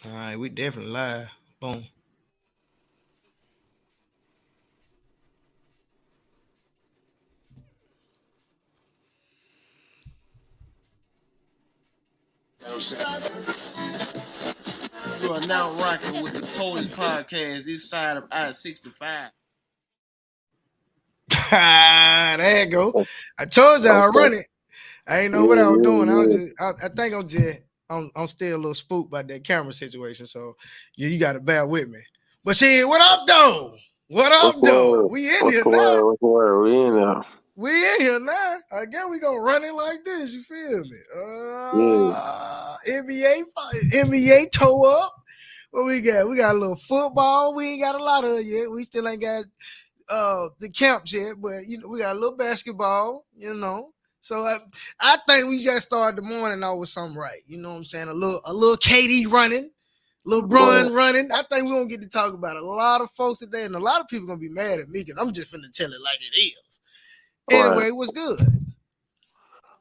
All right, we definitely live. Boom. You are now rocking with the coldest podcast this side of I-65. There you go. I told you I'll Okay. run it. I ain't know what Yeah, I was yeah, doing. I was yeah. just, I think I'm still a little spooked by that camera situation. So yeah, you got to bear with me. But see, what up, though? What What's up, the though? word? We in What's here the now. word? What's the word? We in there. We in here now. I guess we gonna run it like this. You feel me? Yeah. NBA toe up. What we got? We got a little football. We ain't got a lot of it yet. We still ain't got the camps yet, but we got a little basketball. So I think we just started the morning off with something right. You know what I'm saying? A little KD running, Right. LeBron running. I think we're gonna get to talk about a lot of folks today, and a lot of people gonna be mad at me because I'm just finna tell it like it is. Right. Anyway, what's good?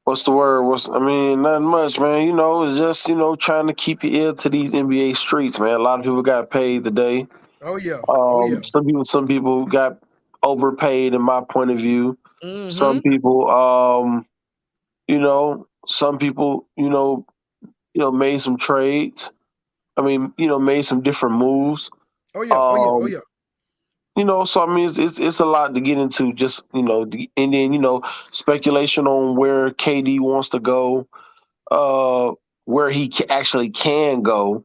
What's the word? Nothing much, man. It's just, trying to keep your ear to these NBA streets, man. A lot of people got paid today. Oh yeah, oh yeah. Some people got overpaid in my point of view. Mm-hmm. Some people, some people, made some trades. I mean, made some different moves. Oh yeah, oh yeah, oh Um, yeah. so I mean, it's a lot to get into. Just and then speculation on where KD wants to go, where he actually can go,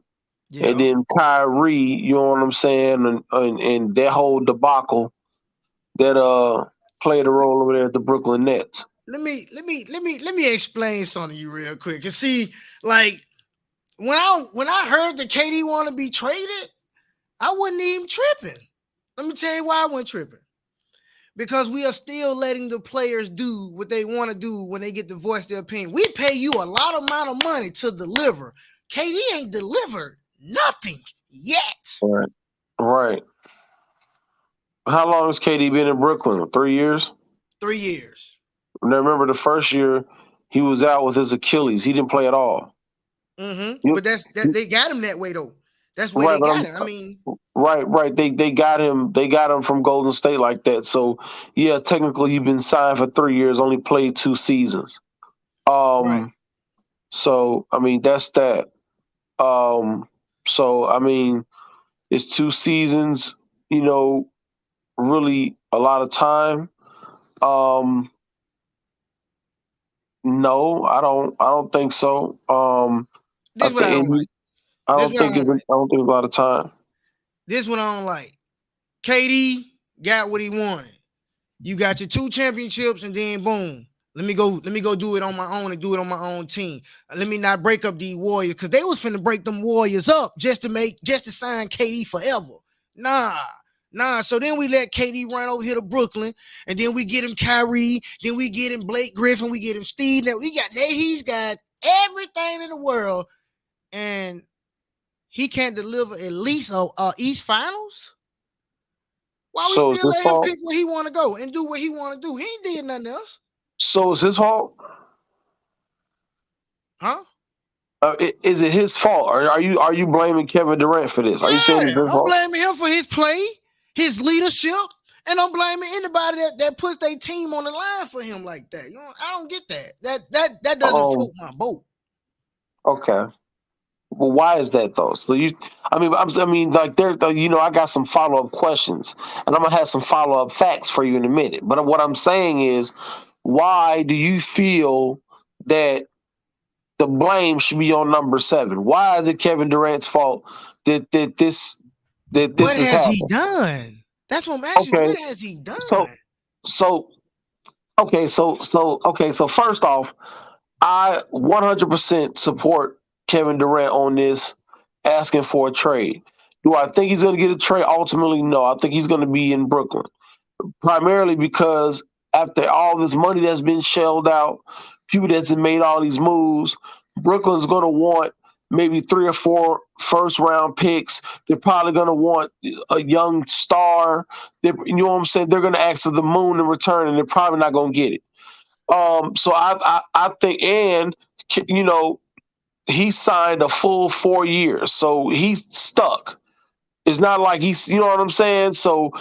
and Yeah. then Kyrie. You know what I'm saying, and that whole debacle that played a role over there at the Brooklyn Nets. Let me explain something to you real quick. And see, like when I heard that KD want to be traded, I wasn't even tripping. Let me tell you why I wasn't tripping. Because we are still letting the players do what they want to do when they get to voice their opinion. We pay you a lot of amount of money to deliver. KD ain't delivered nothing yet. Right. Right. How long has KD been in Brooklyn? 3 years. 3 years. And I remember the first year he was out with his Achilles. He didn't play at all. But they got him that way though. That's where Right, they but got I'm him. I mean, right. They got him. They got him from Golden State like that. So yeah, technically he's been signed for 3 years. Only played 2 seasons. right. Um. So I mean that's that. Um. So I mean it's 2 seasons. You know, really a lot of time. Um. No, I don't. I don't think so. I This is what I think don't like. I This is don't what I think don't it's. I like. don't think it's a lot of time. This is what I don't like. KD got what he wanted. You got your 2 championships, and then boom. Let me go do it on my own and do it on my own team. Let me not break up the Warriors because they was finna break them Warriors up just to sign KD forever. Nah, nah. So then we let KD run over here to Brooklyn, and then we get him Kyrie, then we get him Blake Griffin, we get him Steve. Now he's got everything in the world, and he can't deliver at least a East Finals. Why we So it's still his let him fault. pick where he want to go and do what he want to do? He ain't did nothing else, So it's his fault. huh? Is it his fault? Or are you blaming Kevin Durant for this? Are you saying it's Yeah, his I'm fault? blaming him for his play, his leadership, and I'm blaming anybody that puts their team on the line for him like that. I don't get that. That doesn't Um. float my boat. Okay. Well, why is that though? So I mean, like I got some follow up questions, and I'm gonna have some follow up facts for you in a minute. But what I'm saying is, why do you feel that the blame should be on number seven? Why is it Kevin Durant's fault that this What has has he happened? done? That's what I'm asking. Okay. What has he So done? so so first off, I 100% support Kevin Durant on this, asking for a trade. Do I think he's going to get a trade? Ultimately, no. I think he's going to be in Brooklyn, primarily because after all this money that's been shelled out, people that's made all these moves, Brooklyn's going to want maybe 3 or 4 first round picks. They're probably going to want a young star. You know what I'm saying? They're going to ask for the moon in return, and they're probably not going to get it. So I think, and you know, he signed a full 4 years, so he's stuck. It's not like he's, you know what I'm saying. So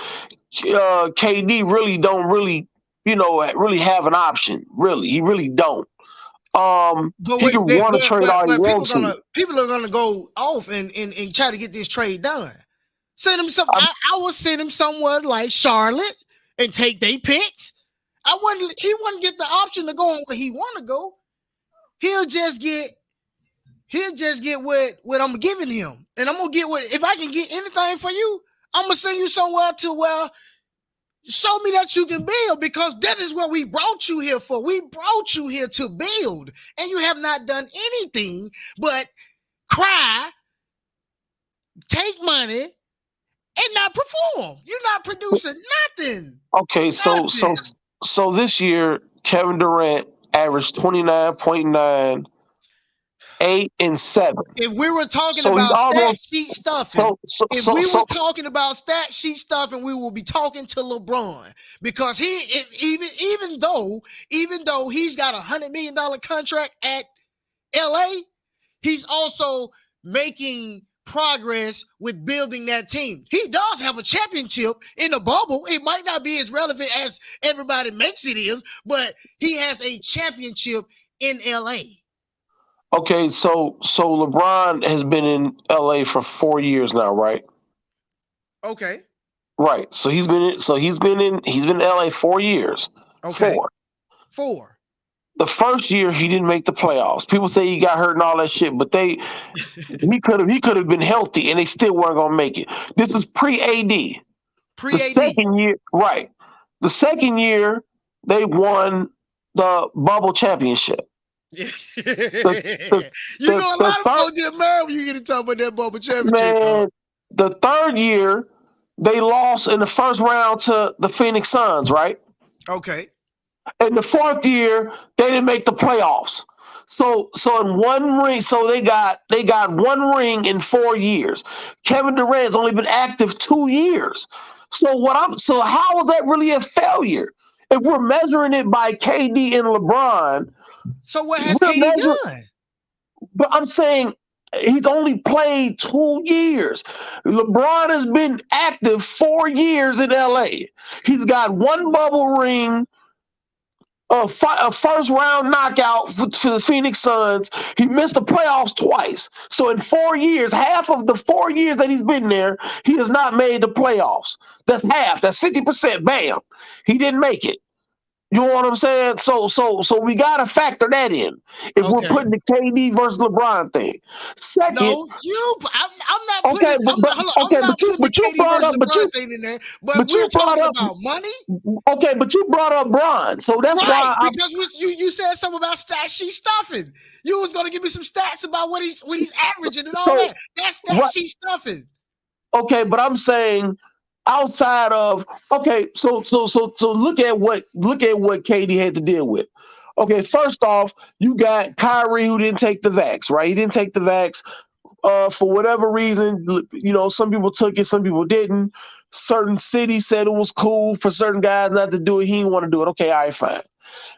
KD really don't really, really have an option. Really, he really don't. But He wait, can want to trade all he but wants to. people are gonna go off and try to get this trade done. Send him some. I will send him somewhere like Charlotte and take their picks. He wouldn't get the option to go on where he want to go. He'll just get what I'm giving him, and I'm gonna get what if I can get anything for you. I'm gonna send you somewhere to where show me that you can build, because that is what we brought you here for. We brought you here to build, and you have not done anything but cry, take money, and not perform. You're not producing nothing. Okay, so this year Kevin Durant averaged 29.9, 8, and 7. If we were talking So he's about stat almost sheet stuffing, so so if so we so were talking about stat sheet stuffing, we will be talking to LeBron, because even though he's got $100 million contract at LA, he's also making progress with building that team. He does have a championship in the bubble. It might not be as relevant as everybody makes it is, but he has a championship in LA. Okay, so LeBron has been in LA for 4 years now, right? Okay. Right. So he's been in LA 4 years. Okay. 4. The first year he didn't make the playoffs. People say he got hurt and all that shit, but he could have been healthy and they still weren't gonna make it. This is pre-AD. Pre-AD. The second year, right. The second year they won the bubble championship. You know, a lot of folks get mad when you get to talk about that bubble championship. Man, the third year they lost in the first round to the Phoenix Suns, right? Okay. And the fourth year they didn't make the playoffs. So in one ring, so they got one ring in 4 years. Kevin Durant's only been active 2 years. So how is that really a failure? If we're measuring it by KD and LeBron, so what has KD done? But I'm saying he's only played 2 years. LeBron has been active 4 years in LA. He's got one bubble ring, a first round knockout for the Phoenix Suns. He missed the playoffs twice. So in 4 years, half of the 4 years that he's been there, he has not made the playoffs. That's half. That's 50%. Bam. He didn't make it. You know what I'm saying? So we gotta factor that in if we're putting the KD versus LeBron thing. Second, no, I'm not putting. I'm not putting the KD versus LeBron thing in there. But we're talking about money. Okay, but you brought up Bron, so that's right, why. Because you said something about stat sheet stuffing. You was gonna give me some stats about what he's averaging and all that. That's stat sheet stuffing. Okay, but I'm saying, outside of so look at what KD had to deal with. Okay, first off, you got Kyrie who didn't take the vax, right? He didn't take the vax for whatever reason. You know, some people took it, some people didn't. Certain cities said it was cool for certain guys not to do it. He didn't want to do it. Okay, all right, fine.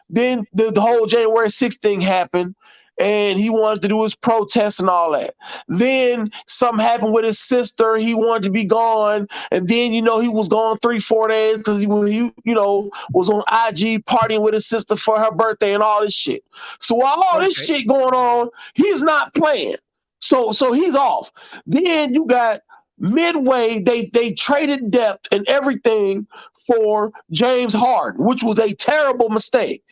Then the whole January 6th thing happened, and he wanted to do his protest and all that. Then something happened with his sister. He wanted to be gone. And then, he was gone 3-4 days because he was on IG partying with his sister for her birthday and all this shit. So while all this shit going on, he's not playing. So he's off. Then you got midway, they traded depth and everything for James Harden, which was a terrible mistake.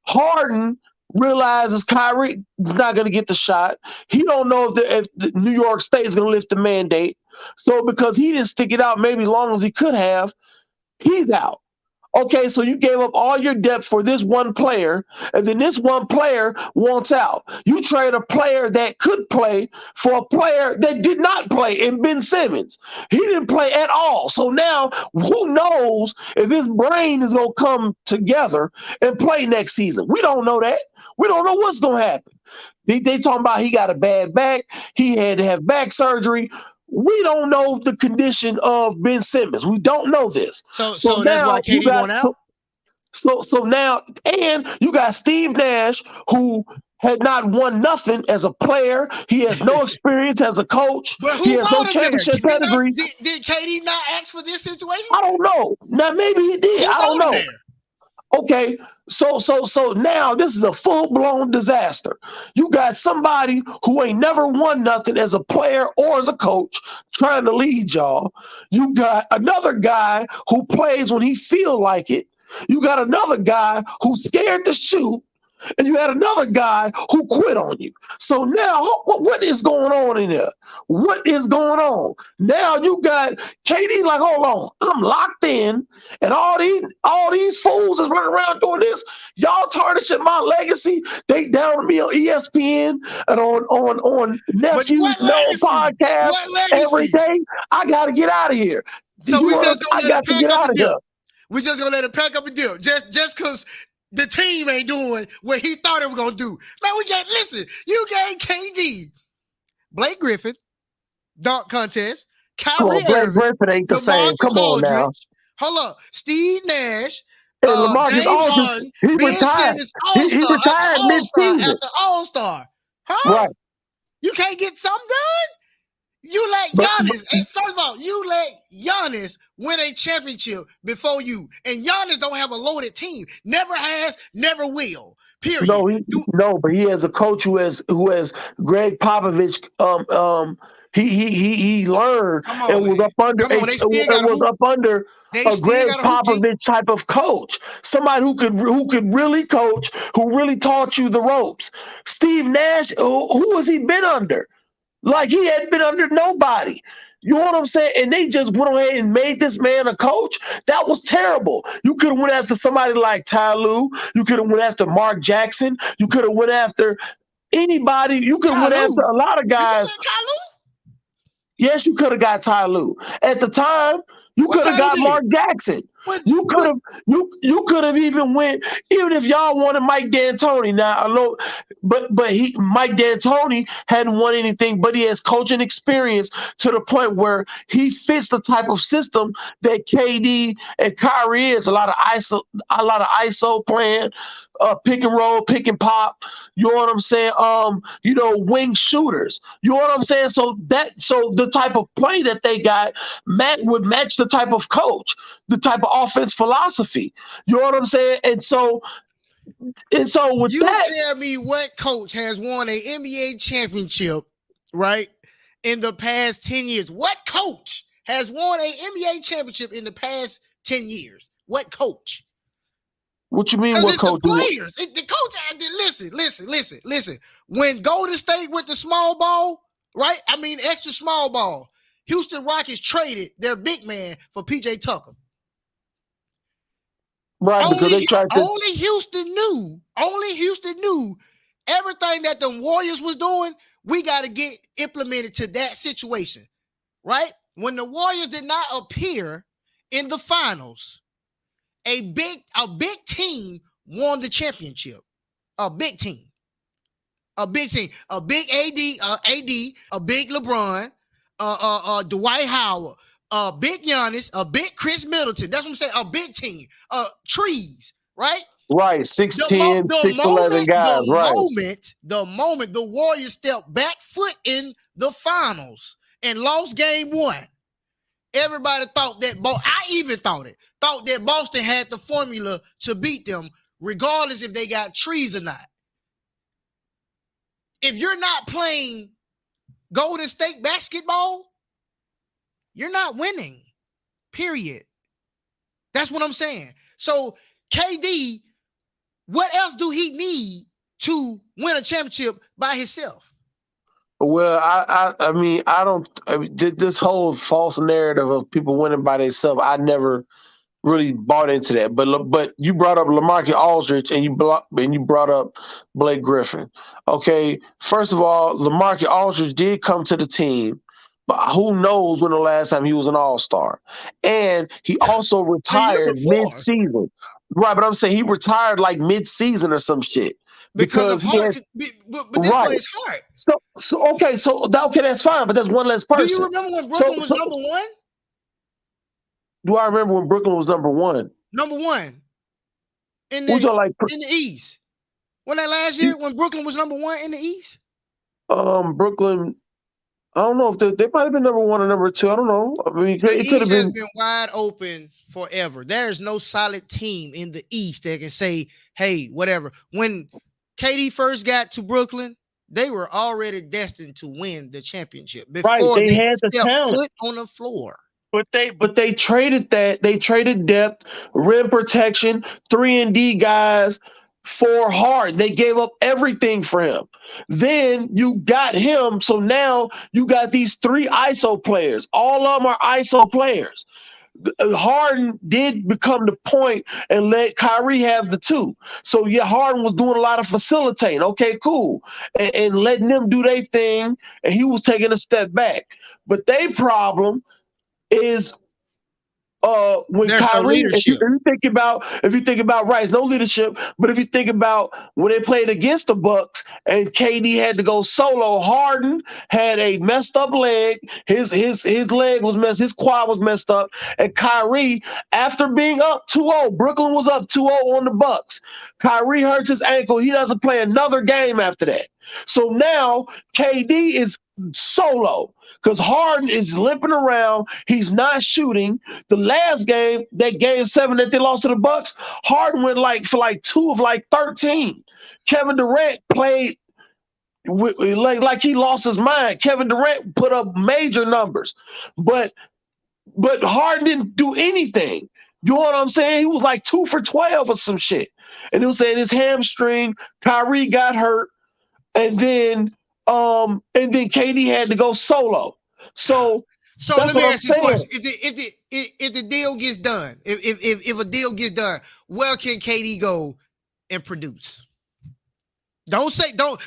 Harden realizes Kyrie is not going to get the shot. He don't know if the New York State is going to lift the mandate. So because he didn't stick it out maybe as long as he could have, he's out. Okay, so you gave up all your depth for this one player, and then this one player wants out. You trade a player that could play for a player that did not play in Ben Simmons. He didn't play at all. So now who knows if his brain is going to come together and play next season? We don't know that. We don't know what's going to happen. They talking about he got a bad back. He had to have back surgery. We don't know the condition of Ben Simmons. We don't know this. So that's why KD went out? So now, and you got Steve Nash, who had not won nothing as a player. He has no experience as a coach. But He who has no brought him there? championship pedigree. Did KD not ask for this situation? I don't know. Now maybe he did. Who I don't brought him know. there? Okay, so now this is a full-blown disaster. You got somebody who ain't never won nothing as a player or as a coach trying to lead y'all. You got another guy who plays when he feel like it. You got another guy who's scared to shoot. And you had another guy who quit on you. So now, what is going on in there? What is going on? Now you got KD like, hold on, I'm locked in, and all these fools is running around doing this. Y'all tarnishing my legacy. They down to me on ESPN and on But Nephew what No legacy? podcast What every legacy? day. I got to get out of here. So we just I gonna let got it to pack get up out and of here. dip. We just gonna let it pack up and dip. Just because the team ain't doing what he thought it was gonna do. Man, we can't listen. You gave KD, Blake Griffin, dunk contest, Come Kyrie on, Blake Irving, Griffin ain't the same. DeMarcus Come on now. Aldridge. Hold up, Steve Nash, And LaMarcus James Aldridge, Harden, he Ben retired. Simmons, He All-Star after retired All-Star mid-season. after All-Star. Huh? Right. You can't get something done? You let But Giannis, first of all, you let Giannis win a championship before you. And Giannis don't have a loaded team. Never has, never will. Period. but he has a coach who has Greg Popovich. He learned Come on, and was man. up under Come on, they still got to hoop. They a still Greg got to hoop, G. Popovich type of coach. Somebody who could really coach, who really taught you the ropes. Steve Nash, who has he been under? Like he hadn't been under nobody. You know what I'm saying? And they just went ahead and made this man a coach. That was terrible. You could have went after somebody like Ty Lue. You could have went after Mark Jackson. You could have went after anybody. You could have Ty went after Lue. a lot of Did you guys. say Ty Lue? Yes, you could have got Ty Lue. At the time, you What could have Ty Lue got did? Mark Jackson. You could What? have you could have even went, even if y'all wanted Mike D'Antoni. Now I know, but Mike D'Antoni hadn't won anything, but he has coaching experience to the point where he fits the type of system that KD and Kyrie is. A lot of ISO playing, pick and roll, pick and pop. You know what I'm saying? Wing shooters. You know what I'm saying? So the type of play that they got would match the type of coach, the type of offense philosophy. You know what I'm saying? And so with You that, tell me what coach has won an NBA championship, right, in the past 10 years? What coach has won an NBA championship in the past 10 years? What coach? what you mean? Because What it's the coach? players. The coach, listen. When Golden State with the small ball, right? I mean, extra small ball. Houston Rockets traded their big man for PJ Tucker. Right, because they tried to. Only Houston knew everything that the Warriors was doing. We got to get implemented to that situation, right? When the Warriors did not appear in the finals, a big team won the championship. A big team, a big AD, a big LeBron, Dwight Howard, a big Giannis, a big Chris Middleton. That's what I'm saying. A big team, trees, right? Right, 6'10", 6'11" guys. The moment the Warriors stepped back foot in the finals and lost game one, everybody thought that. I even thought that Boston had the formula to beat them, regardless if they got trees or not. If you're not playing Golden State basketball, you're not winning. Period. That's what I'm saying. So KD, what else do he need to win a championship by himself? Well, I mean, this whole false narrative of people winning by themselves, I never really bought into that. But you brought up LaMarcus Aldridge and you brought up Blake Griffin. Okay, first of all, LaMarcus Aldridge did come to the team, but who knows when the last time he was an All-Star? And he also retired mid-season. Right, but I'm saying he retired like mid-season or some shit. Because of heart, but this one is heart. Okay, that's fine, but that's one less person. Do you remember when Brooklyn was number one? Do I remember when Brooklyn was number one? Number one in in the East. When that last year, when Brooklyn was number 1 in the East? Brooklyn. I don't know if they might have been number 1 or number 2. I don't know. I mean, The it could have East has been. been wide open forever. There is no solid team in the East that can say, hey, whatever. When KD first got to Brooklyn, they were already destined to win the championship Right. before They they had the stepped talent. foot on the floor. But they traded that. They traded depth, rim protection, 3-and-D guys for Harden. They gave up everything for him. Then you got him. So now you got these 3 ISO players. All of them are ISO players. Harden did become the point and let Kyrie have the 2. So yeah, Harden was doing a lot of facilitating. Okay, cool. And letting them do their thing, and he was taking a step back. But their problem is when There's no Kyrie, leadership. if you think about right, it's no leadership, but if you think about when they played against the Bucks and KD had to go solo, Harden had a messed up leg, his leg was messed, his quad was messed up, and Kyrie, after being up 2-0, Brooklyn was up 2-0 on the Bucks. Kyrie hurts his ankle, he doesn't play another game after that. So now KD is solo because Harden is limping around. He's not shooting. The last game, that game 7 that they lost to the Bucks, Harden went for 2 of 13. Kevin Durant played like he lost his mind. Kevin Durant put up major numbers, but Harden didn't do anything. You know what I'm saying? He was like 2 for 12 or some shit. And he was saying his hamstring, Kyrie got hurt, and then KD had to go solo. So that's let me what I'm ask this saying. question: if the deal gets done, if a deal gets done, where can KD go and produce? Don't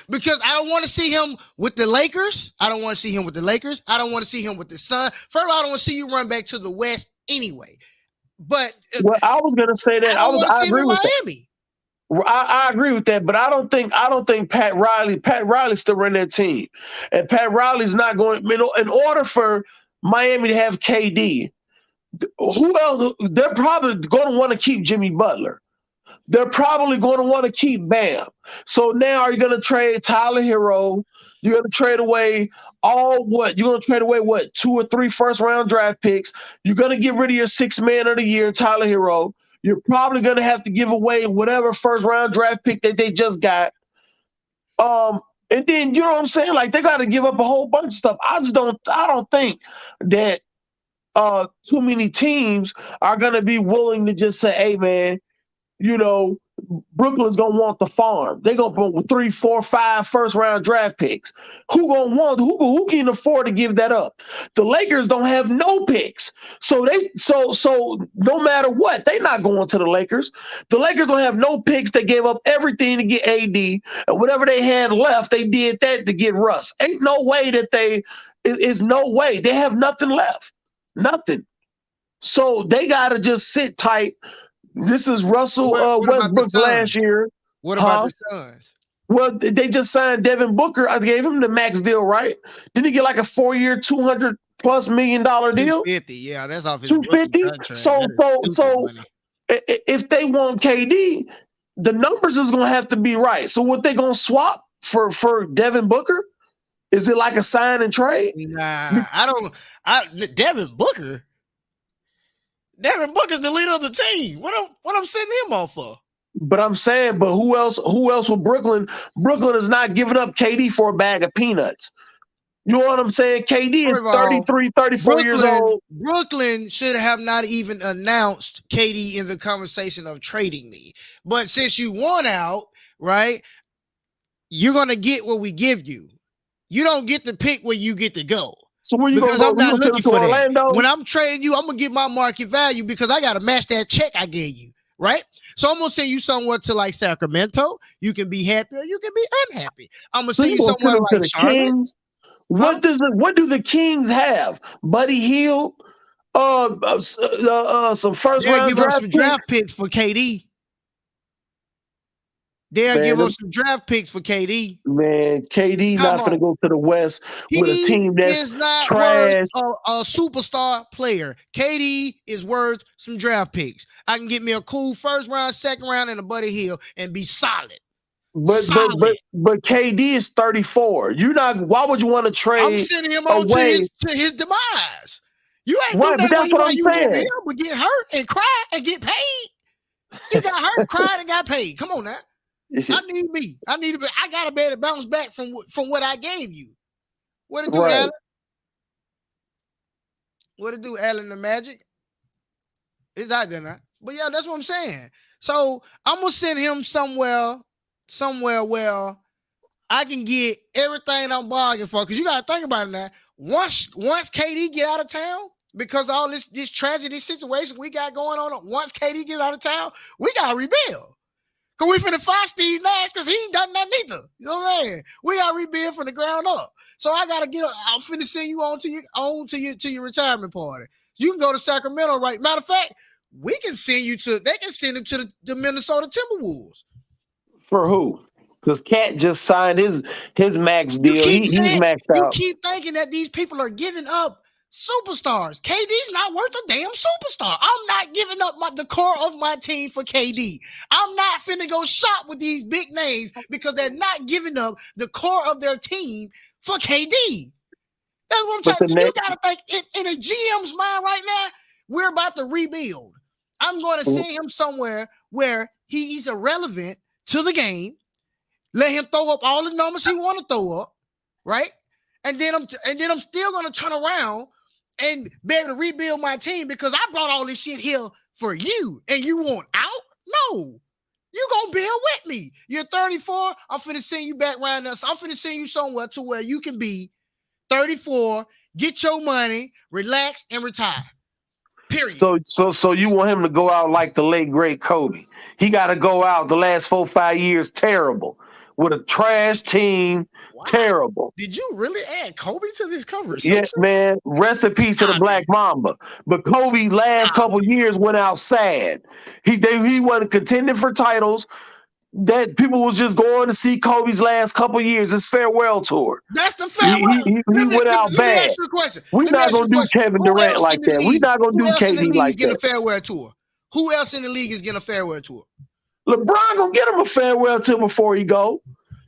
because I don't want to see him with the Lakers. I don't want to see him with the Lakers. I don't want to see him with the Sun. First of all, I don't want to see you run back to the West anyway. But Well, I was gonna say that I don't want to I see him agree in with Miami. that. I agree with that, but I don't think Pat Riley still run that team, and Pat Riley's not going. In order for Miami to have KD, who else? They're probably going to want to keep Jimmy Butler. They're probably going to want to keep Bam. So now are you going to trade Tyler Hero? You're going to trade away you're going to trade away 2 or 3 first-round draft picks. You're going to get rid of your 6th man of the year, Tyler Hero. You're probably going to have to give away whatever first-round draft pick that they just got. And then you know what I'm saying? Like they got to give up a whole bunch of stuff. I don't think that too many teams are going to be willing to just say, hey man, you know, Brooklyn's gonna want the farm. They're gonna put 3, 4, 5 first-round draft picks. Who can afford to give that up? The Lakers don't have no picks. So no matter what, they're not going to the Lakers. The Lakers don't have no picks. They gave up everything to get AD, and whatever they had left, they did that to get Russ. Ain't no way that is no way. They have nothing left. Nothing. So they gotta just sit tight. This is Russell What about the Westbrook's last Suns? year. What about the Suns? Well, they just signed Devin Booker. I gave him the max deal, right? Didn't he get like a 4-year, $200+ million deal? 250, yeah, that's off his 250. contract. So That is stupid money. if they want KD, the numbers is gonna have to be right. So what they gonna swap for Devin Booker? Is it like a sign and trade? Nah, I don't. Devin Booker. Devin Booker's the leader of the team. What I'm sending him off for? But I'm saying, who else with Brooklyn? Brooklyn is not giving up KD for a bag of peanuts. You know what I'm saying? KD is 33, 34 years old. Brooklyn should have not even announced KD in the conversation of trading me. But since you won out, right, you're going to get what we give you. You don't get to pick where you get to go. So where you because gonna I'm go? not looking for Orlando? that. When I'm trading you, I'm gonna get my market value because I gotta match that check I gave you, right? So I'm gonna send you somewhere to like Sacramento. You can be happy or you can be unhappy. I'm gonna send you somewhere like Charlotte. Kings? What do the Kings have? Buddy Hield, some first round draft picks for KD. They'll give us some draft picks for KD. Man, KD not going to go to the West with a team that's trash. A superstar player. KD is worth some draft picks. I can get me a cool first round, second round, and a Buddy Hield and be solid. Solid. But KD is 34. You're not. Why would you want to I'm trade sending him on away? to his demise. You ain't do Right, but nothing that's when you what like I'm you was on the saying. hill, but get hurt and cry and get paid. You got hurt, cried, and got paid. Come on now. I need me. I got to be able to bounce back from what I gave you. What it do, Right. Allen? What it do, Allen the Magic? It's out there now. But yeah, that's what I'm saying. So I'm gonna send him somewhere where I can get everything I'm bargaining for. Because you gotta think about it now. Once KD get out of town, because all this tragedy situation we got going on, once KD get out of town, we gotta rebuild. Cause we finna fight Steve Nash because he ain't done nothing either. You know what I'm saying? We gotta rebuild from the ground up. So I gotta I'm finna send you on to your retirement party. You can go to Sacramento, right? Matter of fact, they can send him to the Minnesota Timberwolves. For who? Because Cat just signed his max You deal. keep He's saying maxed you out. keep thinking that these people are giving up superstars. KD's not worth a damn superstar. I'm not giving up the core of my team for KD. I'm not finna go shop with these big names because they're not giving up the core of their team for KD. That's what I'm But trying. the You next, gotta think in a GM's mind right now. We're about to rebuild. I'm going to send him somewhere where he's irrelevant to the game. Let him throw up all the numbers he want to throw up, right? And then I'm still going to turn around and be able to rebuild my team because I brought all this shit here for you, and you want out? No. You gonna build with me. You're 34. I'm finna send you back around us. I'm finna send you somewhere to where you can be 34, get your money, relax, and retire. Period. so you want him to go out like the late great Kobe? He got to go out the last 4-5 years terrible with a trash team, Wow. terrible. Did you really add Kobe to this conversation? Yeah, man. Rest in peace to the Black Mamba. But Kobe last couple years went out sad. He wasn't contending for titles. That people was just going to see Kobe's last couple years, his farewell tour. That's the farewell. He went out Let me bad. ask you a question. We're not gonna do Kevin Who Durant else in like the that. We're league? not gonna Who do else in the KD league is like getting that. a farewell tour? Who else in the league is getting a farewell tour? LeBron gonna get him a farewell tour before he go.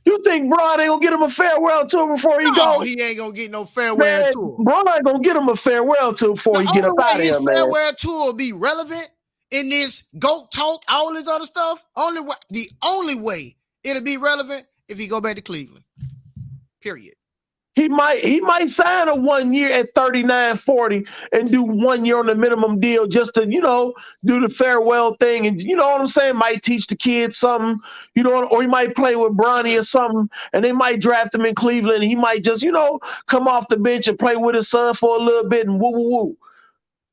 You think Bron ain't gonna get him a farewell tour before he No, go? he ain't gonna get no farewell Man, tour. Bron ain't gonna get him a farewell tour before he get up out of his here, man. farewell tour will be relevant in this GOAT talk, all this other stuff. The only way it'll be relevant if he go back to Cleveland. Period. He might sign a 1 year at 39-40 and do 1 year on the minimum deal just to, do the farewell thing. And you know what I'm saying? Might teach the kids something, or he might play with Bronny or something, and they might draft him in Cleveland. And he might just, come off the bench and play with his son for a little bit and woo woo woo.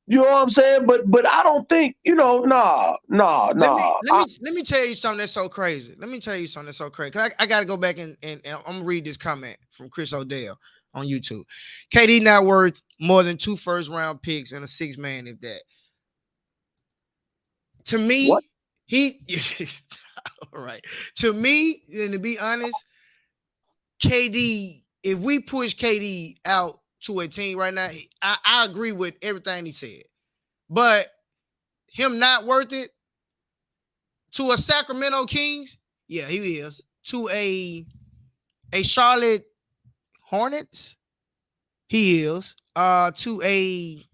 You know what I'm saying? But I don't think, nah. Let me tell you something that's so crazy. I got to go back and I'm gonna read this comment from Chris Odell on YouTube. KD not worth more than 2 first-round picks and a 6-man, if that. To me, What? all right. To me, and to be honest, KD, if we push KD out to a team right now, I agree with everything he said. But him not worth it to a Sacramento Kings, yeah, he is. To a Charlotte Hornets, he is. To a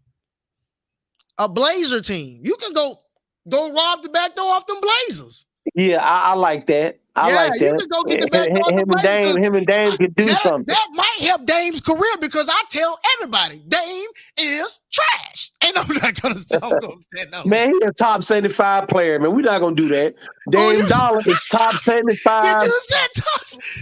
Blazer team, you can go rob the back door off them Blazers. Yeah, I like that. I like that. You can go get the back door off the Blazers. Him and Dame could do something. That might help Dame's career because I tell everybody Dame is trash. And I'm not gonna stand up. Man, he's a top 75 player, man. We're not gonna do that. Dame Dollar is top 75.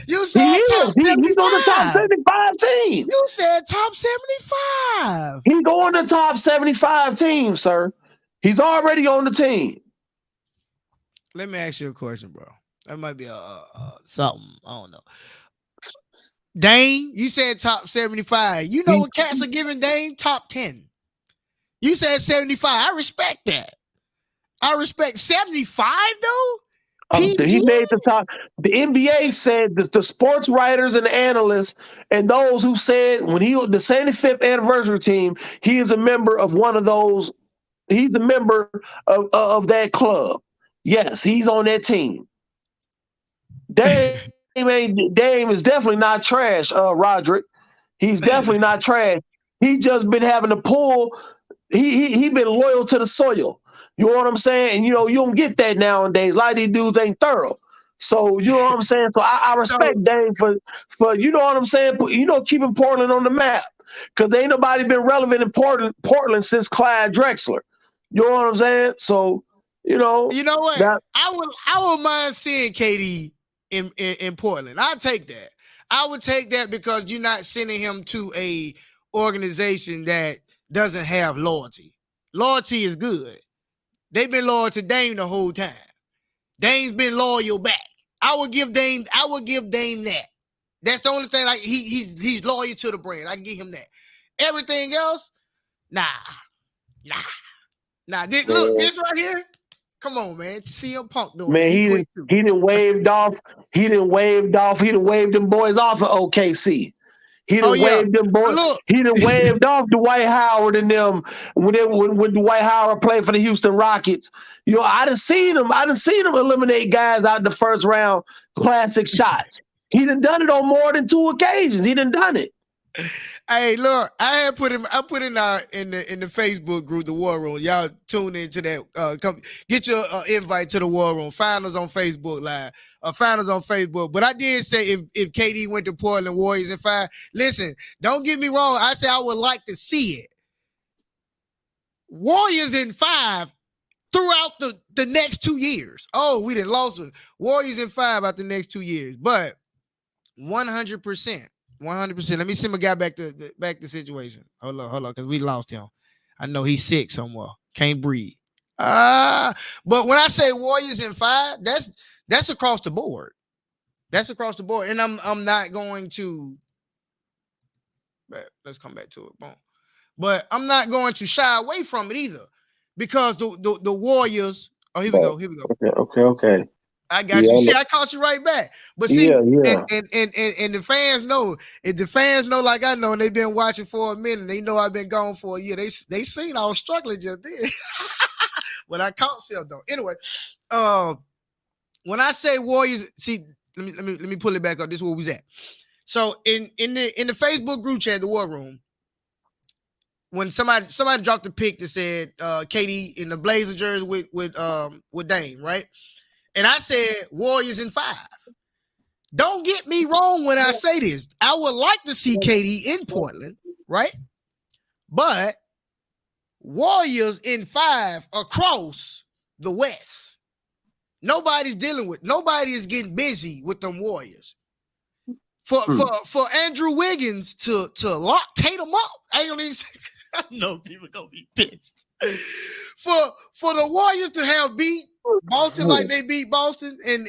You said top 75. He's on the top 75 team. You said top 75. He's on the top 75 team, sir. He's already on the team. Let me ask you a question, bro. That might be a something. I don't know. Dame, you said top 75. You know what cats are giving Dame? Top 10. You said 75. I respect that. I respect 75, though. He made the top. The NBA said that the sports writers and the analysts and those who said when the 75th anniversary team, he is a member of one of those. He's a member of that club. Yes, he's on that team. Dame is definitely not trash, Roderick. He's definitely not trash. He just been having to pull. He been loyal to the soil. You know what I'm saying? And you don't get that nowadays. A lot of these dudes ain't thorough. So you know what I'm saying? So I So respect Dame for you know what I'm saying? Keeping Portland on the map. Because ain't nobody been relevant in Portland since Clyde Drexler. You know what I'm saying? So, you know what? that I would mind seeing KD in Portland. I'd take that. I would take that because you're not sending him to a organization that doesn't have loyalty. Loyalty is good. They've been loyal to Dame the whole time. Dame's been loyal back. I would give Dame that. That's the only thing. Like he's loyal to the brand. I can give him that. Everything else, nah, nah, nah. Look, man, this right here. Come on, man. CM Punk doing it. man, He quit too. he didn't waved off. He didn't waved them boys off at OKC. He Oh done yeah. waved them boys. Look, He done waved off Dwight Howard and them when Dwight Howard played for the Houston Rockets. I done seen him. I done seen him eliminate guys out in the first round, classic shots. He done it on more than 2 occasions. He done it. hey, look, I put in the Facebook group, the War Room. Y'all tune into that. Come get your invite to the War Room. Find us on Facebook Live. Find us on Facebook. But I did say if KD went to Portland Warriors in 5, listen, don't get me wrong. I said I would like to see it. Warriors in 5 throughout the next 2 years. Oh, we didn't lost them. Warriors in 5 out the next 2 years. But 100%. 100%. Let me send my guy back to the situation. Hold on, because we lost him. I know he's sick somewhere. Can't breathe. But when I say Warriors in 5, that's across the board. That's across the board. And I'm not going to. Let's come back to it. Boom. But I'm not going to shy away from it either, because the Warriors. Oh, here we go. Here we go. Okay. I got you. See, I caught you right back. But see, Yeah. And the fans know. If the fans know like I know, and they've been watching for a minute, they know I've been gone for a year. They seen I was struggling just then. But I caught self though. Anyway, when I say Warriors, see, let me pull it back up. This is where we was at. So in the Facebook group chat, the War Room, when somebody dropped the pic that said KD in the Blazer jersey with Dame, right? And I said Warriors in 5. Don't get me wrong when I say this. I would like to see KD in Portland, right? But Warriors in 5 across the West. Nobody is getting busy with them Warriors. For Andrew Wiggins to lock Tatum up, I ain't gonna even say, I know people gonna be pissed. For the Warriors to have beat Boston like they beat Boston and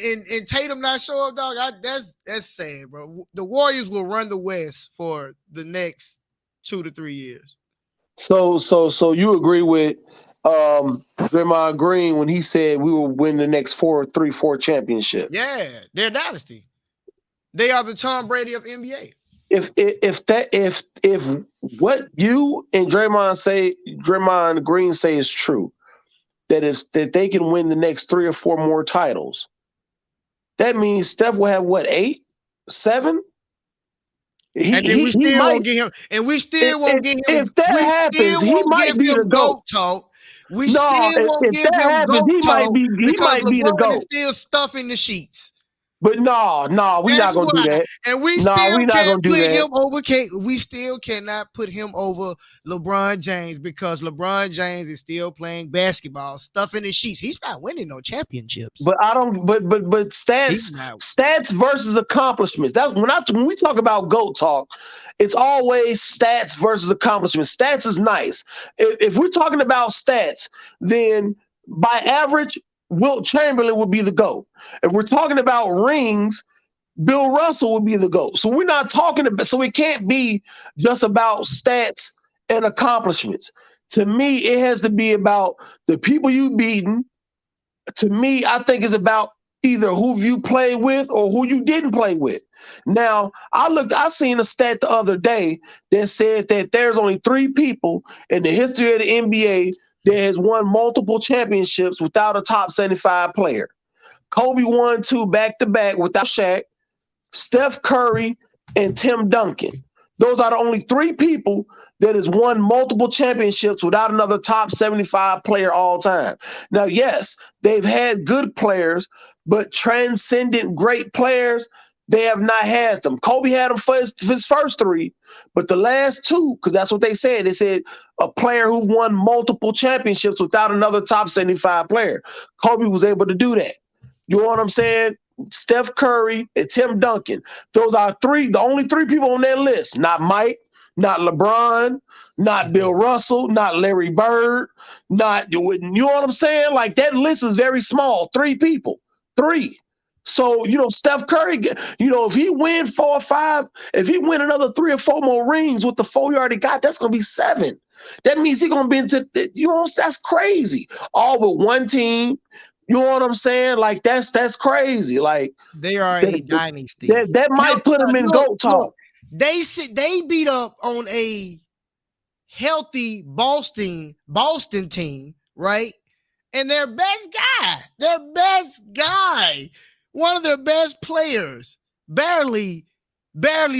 Tatum not show up, dog. That's sad, bro. The Warriors will run the West for the next 2 to 3 years. So you agree with Draymond Green when he said we will win the next 4 championship? Yeah, they're a dynasty. They are the Tom Brady of NBA. If what you and Draymond Green say is true, that they can win the next 3 or 4 more titles, that means Steph will have what, 8, 7? We still won't get him. If that happens, he might be the GOAT. Talk. We No, still won't give that him happens, GOAT he talk might be the LeBron GOAT. is still stuffing the sheets. But no, we're not gonna do that. And we No, still we're not can't gonna do put that. him over. We still cannot put him over LeBron James because LeBron James is still playing basketball, stuffing his sheets. He's not winning no championships. But I don't. But stats versus accomplishments. That when we talk about GOAT talk, it's always stats versus accomplishments. Stats is nice. If we're talking about stats, then by average, Wilt Chamberlain would be the GOAT. If we're talking about rings, Bill Russell would be the GOAT. So we're not talking about. So it can't be just about stats and accomplishments. To me, it has to be about the people you beaten. To me, I think it's about either who you played with or who you didn't play with. Now, I seen a stat the other day that said that there's only 3 people in the history of the NBA that has won multiple championships without a top 75 player. Kobe won 2 back-to-back without Shaq, Steph Curry, and Tim Duncan. Those are the only 3 people that has won multiple championships without another top 75 player all time. Now, yes, they've had good players, but transcendent great players, they have not had them. Kobe had them for his first 3, but the last 2, because that's what they said. They said a player who won multiple championships without another top 75 player. Kobe was able to do that. You know what I'm saying? Steph Curry and Tim Duncan. Those are the only 3 people on that list. Not Mike, not LeBron, not Bill Russell, not Larry Bird, not, you know what I'm saying? Like, that list is very small. 3 people. 3. So, Steph Curry, if he win 4 or 5, if he win another 3 or 4 more rings with the 4 he already got, that's going to be 7. That means he's going to be into, that's crazy. All with one team. You know what I'm saying? Like, that's crazy. Like, they are a dynasty. That might put him in GOAT talk. They beat up on a healthy Boston team, right? And their best guy, one of their best players, barely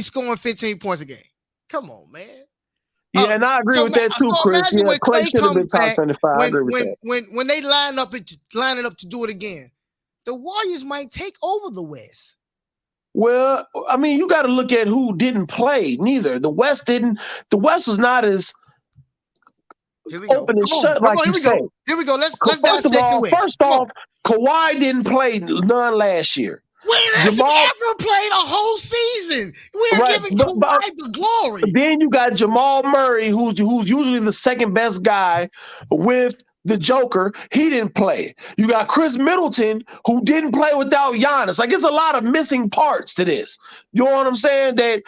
scoring 15 points a game. Come on, man. Yeah, and I agree with that too, Chris. Yeah, Clay should have been top 75. I agree with that. When they line it up to do it again, the Warriors might take over the West. Well, I mean, you got to look at who didn't play. Neither the West didn't. The West was not as open and shut like you say. Here we go. Let's dissect the West. First off, Kawhi didn't play none last year. When has he ever played a whole season? We are giving Kawhi the glory. Then you got Jamal Murray, who's usually the second best guy with the Joker. He didn't play. You got Chris Middleton, who didn't play without Giannis. Like, it's a lot of missing parts to this. You know what I'm saying? That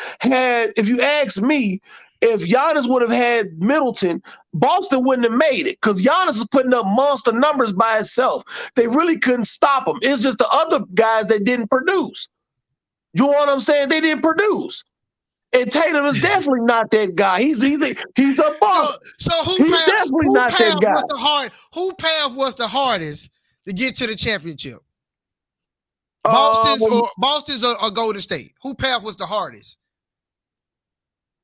if you ask me, if Giannis would have had Middleton, Boston wouldn't have made it because Giannis is putting up monster numbers by himself. They really couldn't stop him. It's just the other guys that didn't produce. You know what I'm saying? They didn't produce. And Tatum is definitely not that guy. He's a bum. So who path was the hardest to get to the championship? Boston's or Golden State? Who path was the hardest?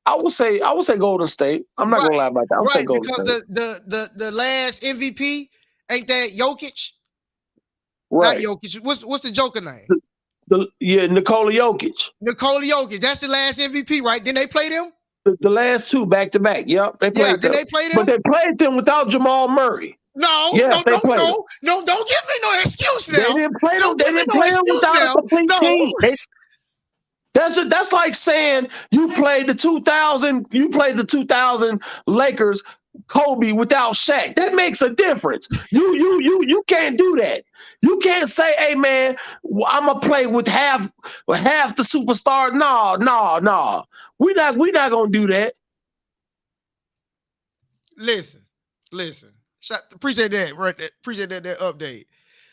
I would say Golden State. I'm not gonna lie about that. I would say Golden State. Because the last MVP ain't that Jokic? Right. Not Jokic. What's the Joker name? Nikola Jokic. Nikola Jokic. That's the last MVP, right? Didn't they play them? The last 2 back to back. Yep, they played them. Did they play them? But they played them without Jamal Murray. No, don't give me no excuse now. They didn't play them. They didn't play them without a complete team. That's like saying you played the 2000 Lakers Kobe without Shaq. That makes a difference. You can't do that. You can't say, "Hey man, I'm gonna play with half the superstar." No. We're not gonna do that. Listen. Appreciate that, right? Appreciate that update.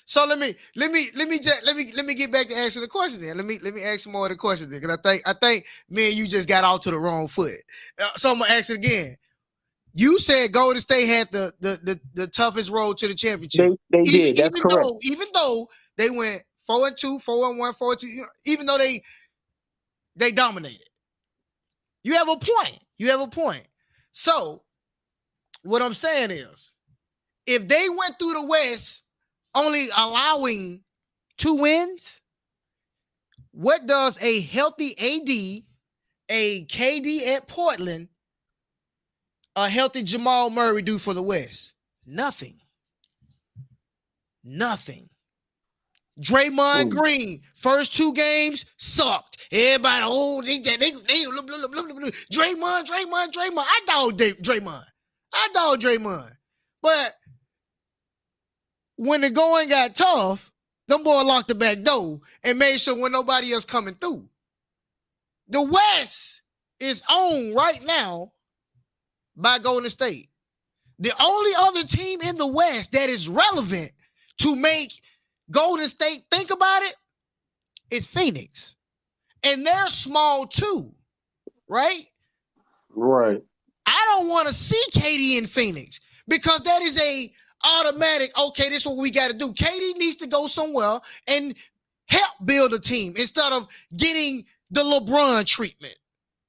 So let me get back to asking the question then. Let me ask some more of the questions then, because I think me and you just got off to the wrong foot. So I'm gonna ask it again. You said Golden State had the toughest road to the championship. They did. That's correct. Even though they went 4-2, 4-1, 4-2, even though they dominated. You have a point. So what I'm saying is, if they went through the West only allowing 2 wins, what does a healthy AD, a KD at Portland, a healthy Jamal Murray do for the West? Nothing. Draymond Green, first 2 games sucked. Everybody, Draymond. I dog Draymond. But when the going got tough, them boys locked the back door and made sure when nobody else coming through. The West is owned right now by Golden State. The only other team in the West that is relevant to make Golden State think about it is Phoenix. And they're small too, right? Right. I don't want to see KD in Phoenix because that is a automatic. Okay, this is what we got to do. KD needs to go somewhere and help build a team instead of getting the LeBron treatment.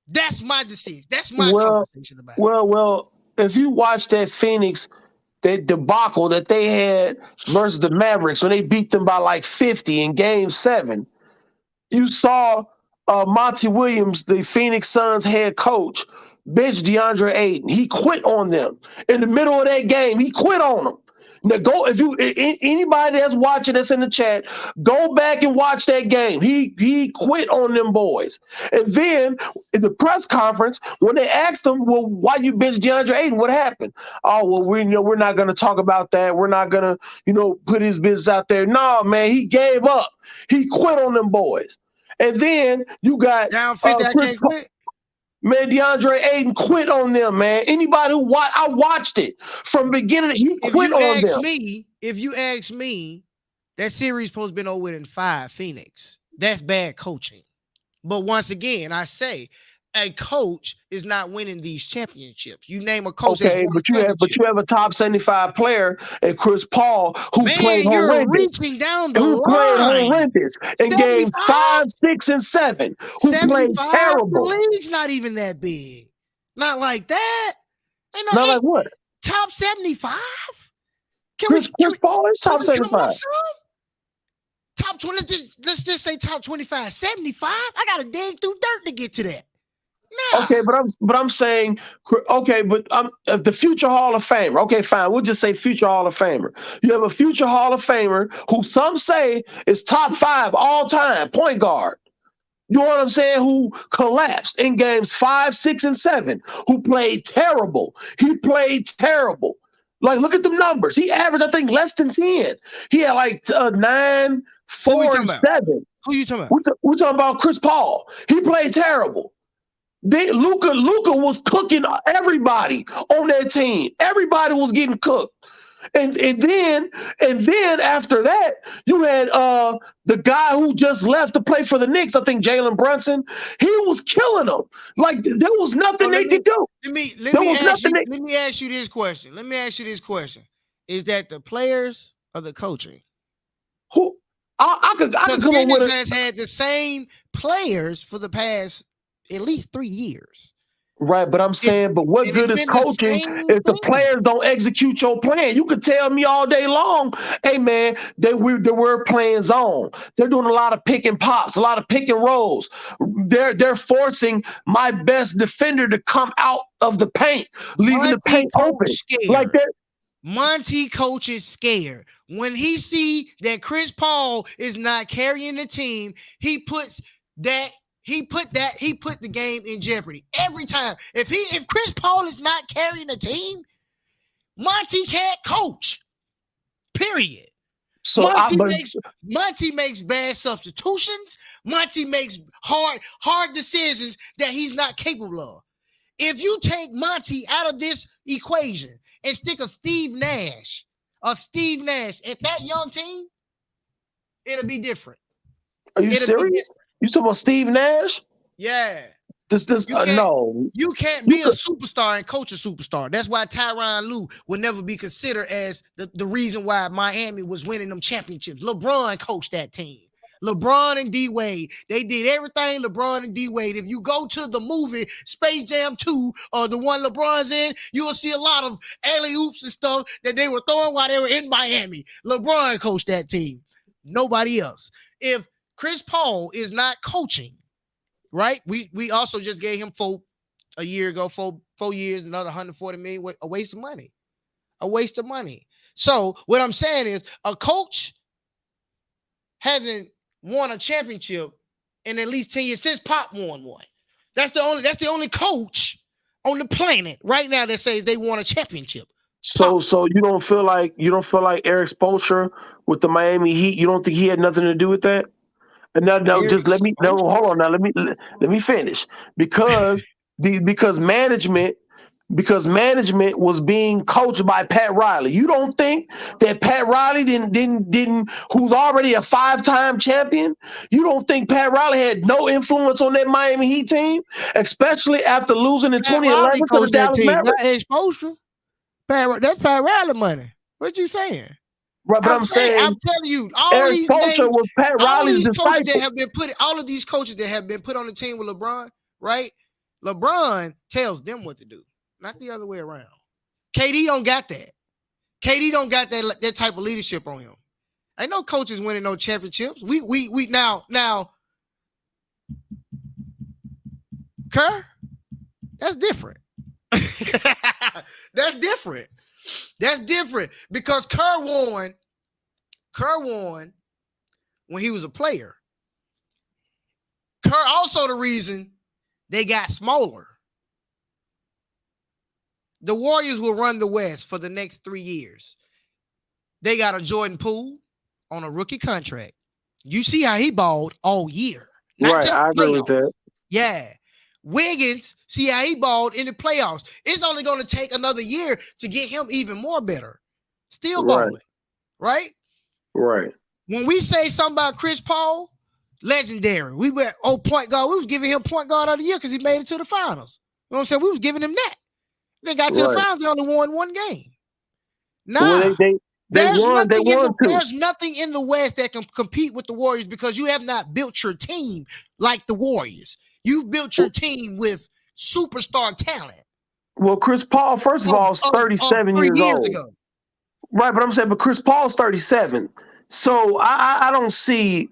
That's my decision. That's my conversation about it. Well. If you watch that Phoenix, that debacle that they had versus the Mavericks when they beat them by like 50 in Game 7, you saw Monty Williams, the Phoenix Suns head coach, bench DeAndre Ayton. He quit on them in the middle of that game. He quit on them. Now go if you anybody that's watching that's in the chat, go back and watch that game. He quit on them boys. And then in the press conference, when they asked him, "Well, why you bench DeAndre Ayton? What happened?" "Oh, well, we're not going to talk about that. We're not going to put his business out there." No, man, he gave up. He quit on them boys. And then you got down 50. I can't quit. Man, DeAndre Ayton quit on them, man. Anybody who I watched it from beginning, he quit on them. If you ask me, that series supposed to been over with in 5, Phoenix. That's bad coaching. But once again, I say, a coach is not winning these championships. You name a coach. Okay, but you have a top 75 player and Chris Paul who played horrendous. Reaching down the who line. Played horrendous in games 5, 6, and 7. Who played terrible. The league's not even that big. Not like that. Not like what? Top 75? Chris Paul is top 75. Top 20. Let's just say top 25. 75? I gotta dig through dirt to get to that. Nah. Okay, but I'm saying, okay, but the future Hall of Famer. Okay, fine. We'll just say future Hall of Famer. You have a future Hall of Famer who some say is top 5 all time point guard. You know what I'm saying? Who collapsed in games 5, 6, and 7. Who played terrible. He played terrible. Like, look at the numbers. He averaged, I think, less than 10. He had like 9, 4, and 7. Who you talking about? We're talking about Chris Paul. He played terrible. Luka was cooking everybody on that team. Everybody was getting cooked. And then after that, you had the guy who just left to play for the Knicks, I think Jalen Brunson. He was killing them. Like, there was nothing they could do. Let me ask you this question. Is that the players or the coaching? Who I could come up with has had the same players for the past at least 3 years. Right, but I'm saying, but what good is coaching if the players don't execute your plan? You could tell me all day long, hey man, they were playing zone. They're doing a lot of pick and pops, a lot of pick and rolls. They're forcing my best defender to come out of the paint, leaving the paint open. Like that. Monty coach is scared. When he see that Chris Paul is not carrying the team, he put the game in jeopardy every time. If Chris Paul is not carrying the team, Monty can't coach. Period. So Monty makes bad substitutions. Monty makes hard decisions that he's not capable of. If you take Monty out of this equation and stick a Steve Nash at that young team, it'll be different. Are you serious? You talking about Steve Nash? Yeah. No. You can't be a superstar and coach a superstar. That's why Tyronn Lue would never be considered as the reason why Miami was winning them championships. LeBron coached that team. LeBron and D-Wade, they did everything LeBron and D-Wade. If you go to the movie Space Jam 2 or the one LeBron's in, you will see a lot of alley-oops and stuff that they were throwing while they were in Miami. LeBron coached that team. Nobody else. If Chris Paul is not coaching, right? We also just gave him a year ago, 4 years, another $140 million, a waste of money. A waste of money. So what I'm saying is a coach hasn't won a championship in at least 10 years since Pop won one. That's the only coach on the planet right now that says they won a championship. So you don't feel like Eric Spoelstra with the Miami Heat, you don't think he had nothing to do with that? And now just let me hold on now. Let me finish. Because management was being coached by Pat Riley. You don't think that Pat Riley didn't who's already a 5-time champion? You don't think Pat Riley had no influence on that Miami Heat team, especially after losing in 2011 to the Dallas Mavericks? Not exposure. That's Pat Riley money. What you saying? Right, but I'm I'm saying telling you, all Eric these Spoelstra names, was Pat all Riley's these coaches that disciple. have been put, all of these coaches that have been put on the team with LeBron, right? LeBron tells them what to do, not the other way around. KD don't got that. KD don't got that type of leadership on him. Ain't no coaches winning no championships. We now Kerr, that's different. That's different. That's different because Kerr won when he was a player. Kerr also the reason they got smaller. The Warriors will run the West for the next 3 years. They got a Jordan Poole on a rookie contract. You see how he balled all year. Not Right, just I agree with that. Yeah. Wiggins, see how he balled in the playoffs. It's only going to take another year to get him even more better. Still balling, right? Right. When we say something about Chris Paul, legendary. We were point guard. We was giving him point guard of the year because he made it to the finals. You know what I'm saying? We was giving him that. They got to the finals. They only won one game. Nah, well, they won. They won too. There's nothing in the West that can compete with the Warriors because you have not built your team like the Warriors. You've built your team with superstar talent. Well, Chris Paul, first of all, is 37 years old. Ago. Right, but I'm saying, but Chris Paul's 37. So I don't see.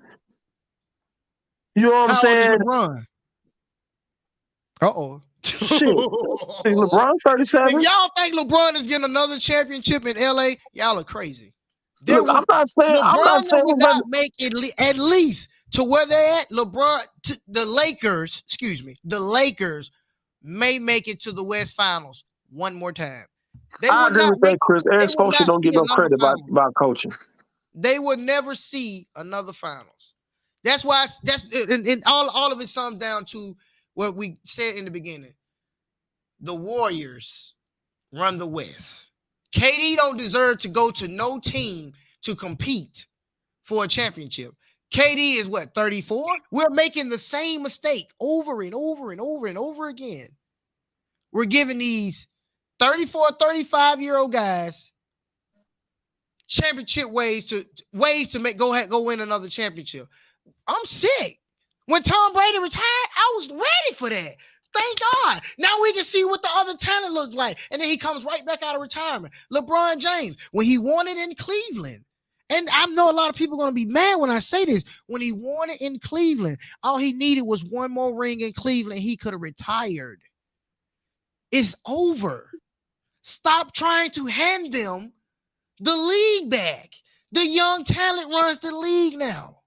You know what I'm saying? Old is LeBron? Uh-oh. Shit. LeBron 37. If y'all think LeBron is getting another championship in LA, y'all are crazy. Look, I'm not saying would not make it at least to where they're at. The Lakers may make it to the West Finals one more time. I agree with that, Chris. Eric Spoelstra don't get no credit by coaching. They would never see another finals. That's why and all of it sums down to what we said in the beginning. The Warriors run the West. KD don't deserve to go to no team to compete for a championship. KD is what, 34? We're making the same mistake over and over and over and over again. We're giving these 34, 35-year-old guys championship ways to go win another championship. I'm sick. When Tom Brady retired, I was ready for that. Thank God. Now we can see what the other talent looked like. And then he comes right back out of retirement. LeBron James, when he won it in Cleveland. And I know a lot of people are going to be mad when I say this. When he won it in Cleveland, all he needed was one more ring in Cleveland. He could have retired. It's over. Stop trying to hand them the league back. The young talent runs the league now.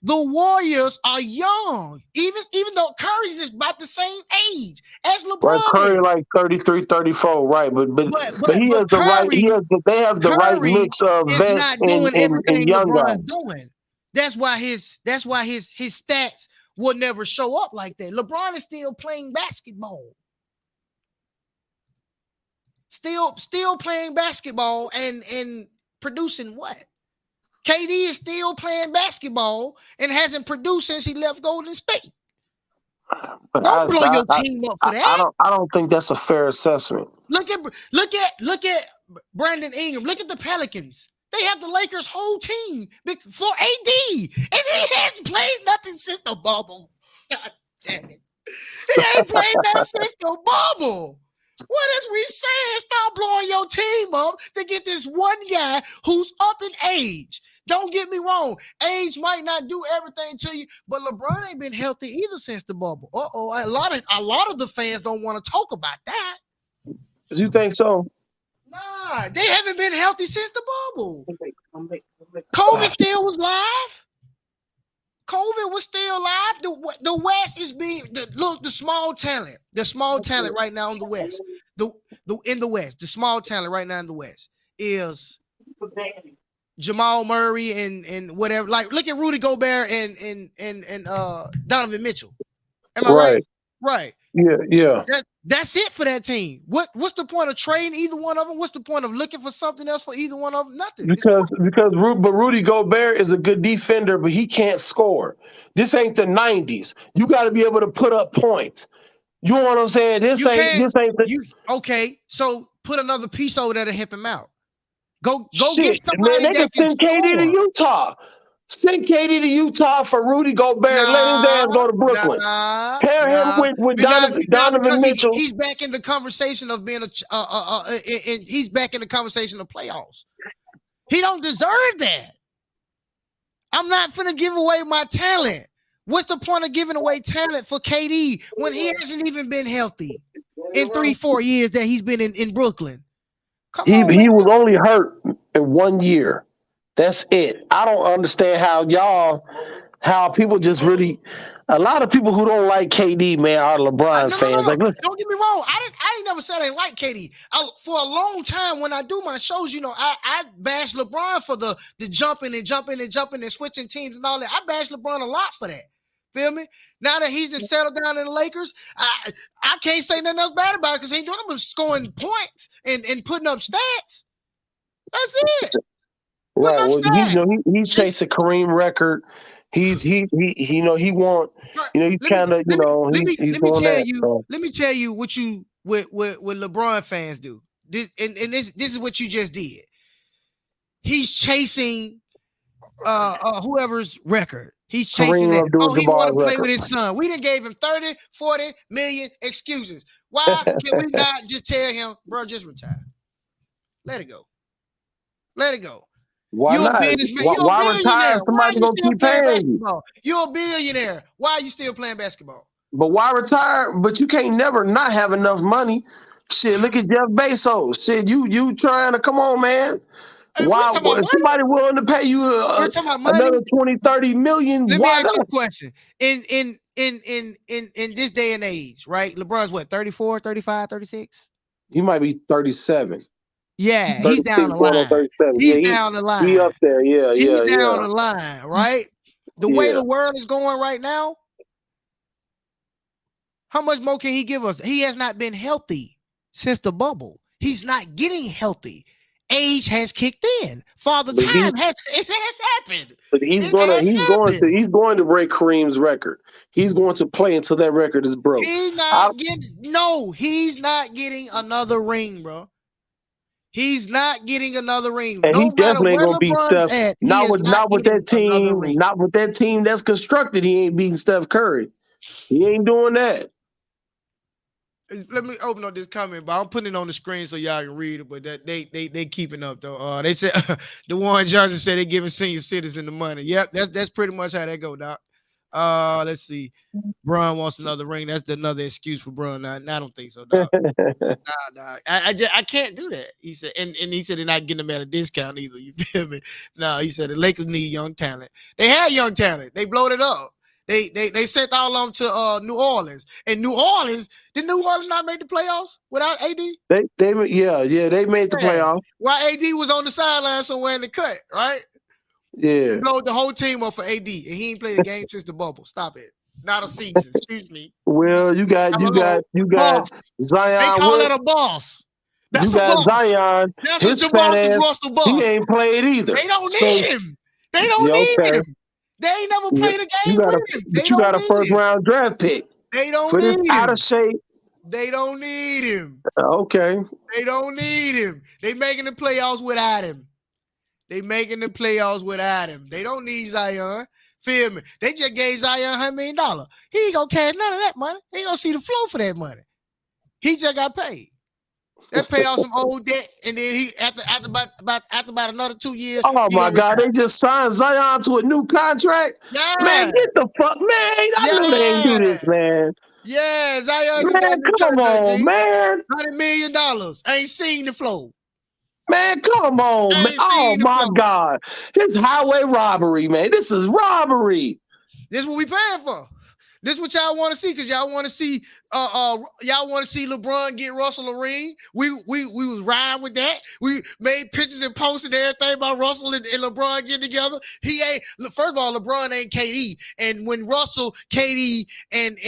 The Warriors are young, even though Curry's is about the same age as LeBron. Right, Curry like 33, 34, right? But he has the right. They have the right mix of vets and young guys. Doing. That's why his stats will never show up like that. LeBron is still playing basketball. Still playing basketball and producing what? KD is still playing basketball and hasn't produced since he left Golden State. But don't blow your team up for that. I don't think that's a fair assessment. Look at Brandon Ingram. Look at the Pelicans. They have the Lakers' whole team for AD, and he hasn't played nothing since the bubble. God damn it! He ain't played nothing since the bubble. What is we saying? Stop blowing your team up to get this one guy who's up in age. Don't get me wrong. Age might not do everything to you, but LeBron ain't been healthy either since the bubble. A lot of the fans don't want to talk about that. You think so? Nah, they haven't been healthy since the bubble. COVID still was live. COVID was still live. The West is being the small talent. The small talent right now in the West. The small talent right now in the West is Jamal Murray and whatever. Like, look at Rudy Gobert and Donovan Mitchell. Am I right? Right. Yeah. That's it for that team. What's the point of trading either one of them? What's the point of looking for something else for either one of them? Nothing. Because Rudy Gobert is a good defender, but he can't score. This ain't the 90s. You got to be able to put up points. You know what I'm saying? This ain't okay. So put another piece over there to help him out. Go get Shit, man, somebody they that can can send KD to score. Utah. Send KD to Utah for Rudy Gobert. Let his Nah, ass go to Brooklyn. Pair him with Donovan because Mitchell. he's back in the conversation of being he's back in the conversation of playoffs. He don't deserve that. I'm not finna give away my talent. What's the point of giving away talent for KD when he hasn't even been healthy in 3-4 years that he's been in Brooklyn? Come on, man. He was only hurt in 1 year. That's it. I don't understand how people just really. A lot of people who don't like KD, man, are LeBron's fans. No. Like, listen, Don't get me wrong. I ain't never said I didn't like KD. For a long time when I do my shows, I bash LeBron for the jumping and switching teams and all that. I bash LeBron a lot for that. Feel me? Now that he's just settled down in the Lakers, I can't say nothing else bad about it because he ain't doing nothing but scoring points and putting up stats. That's it. Putting right? up Well, stats. he's chasing Kareem record. He want. He's Let me kind of let me let me he's let me doing tell that. you. So. Let me tell you what you what LeBron fans do. This is what you just did. He's chasing whoever's record. He's chasing Kareem that. Oh, he want Abdul-Jabbar's to play with record. his son. We done gave him 30, 40 million excuses. Why can we not just tell him, bro, just retire? Let it go. Let it go. Why You're a not? businessman. You're a Why retire billionaire. if Why are somebody you gonna still keep playing paying you? basketball? You're a billionaire. Why are you still playing basketball? But why retire? But you can't never not have enough money. Shit, look at Jeff Bezos. Shit, you trying to come on, man. Hey, we Why talking about if money? somebody willing to pay you We're talking about another money. 20, 30 million? Let me Why ask you a not? question. In this day and age, right? LeBron's what, 34, 35, 36? He might be 37. Yeah, he's down 36 the going on line. 37. Yeah, He's down the he line. up there. Yeah, He's yeah, down yeah. the line, right? The way Yeah. the world is going right now, how much more can he give us? He has not been healthy since the bubble. He's not getting healthy. Age has kicked in. Father But he time has happened. but It has happened. he's going to break Kareem's record. He's going to play until that record is broke. He's not getting another ring, bro. He's not getting another ring. And he No matter definitely ain't where gonna beat LeBron's Steph. at, he is not Not with getting that another team. ring. Not with that team that's constructed. He ain't beating Steph Curry. He ain't doing that. Let me open up this comment, but I'm putting it on the screen so y'all can read it. But that they keeping up though. They said the Warren Johnson said they giving senior citizen the money. Yep, that's pretty much how that go, Doc. Let's see. Bron wants another ring. That's another excuse for Bron. I don't think so, Doc. Nah. I can't do that. He said, and he said they're not getting them at a discount either. You feel me? No, he said the Lakers need young talent. They had young talent. They blowed it up. They sent all of them to New Orleans. And New Orleans, did New Orleans not make the playoffs without AD? They made the Yeah. playoffs. While AD was on the sideline somewhere in the cut, right? Yeah. Blowed the whole team up for AD, and he ain't played a game since the bubble. Stop it. Not a season. Excuse me. Well, you got Boss. They Zion call with that a boss. you That's a got boss. Zion. That's what His fat Jamarcus ass. Russell He boss. ain't played either. They don't So need him. They don't yeah, need okay. him. They ain't never Yeah, played a game with him. They you don't got a need first him. round draft pick They don't for this need out of him. shape. They don't need him. Okay. They don't need him. They making the playoffs without him. They making the playoffs without him. They don't need Zion. Feel me? They just gave Zion $100 million. He ain't gonna cash none of that money. He ain't gonna see the flow for that money. He just got paid. That pay off some old debt, and then he after about another 2 years, Oh he my gonna God! retire. They just signed Zion to a new contract. Man, Yeah, get the fuck, man! I knew they ain't do this, yeah, man. yeah. Zion just got a Man, new come contract, on, G. man. $100 million. Ain't seen the flow. Man, come on, man. Ain't Oh seen the my flow. God. This highway robbery, man. This is robbery. This what we paying for. This is what y'all want to see, because y'all want to see y'all want to see LeBron get Russell a ring. We was riding with that. We made pictures and posts and everything about Russell and LeBron getting together. He ain't, first of all, LeBron ain't KD. And when Russell, KD, and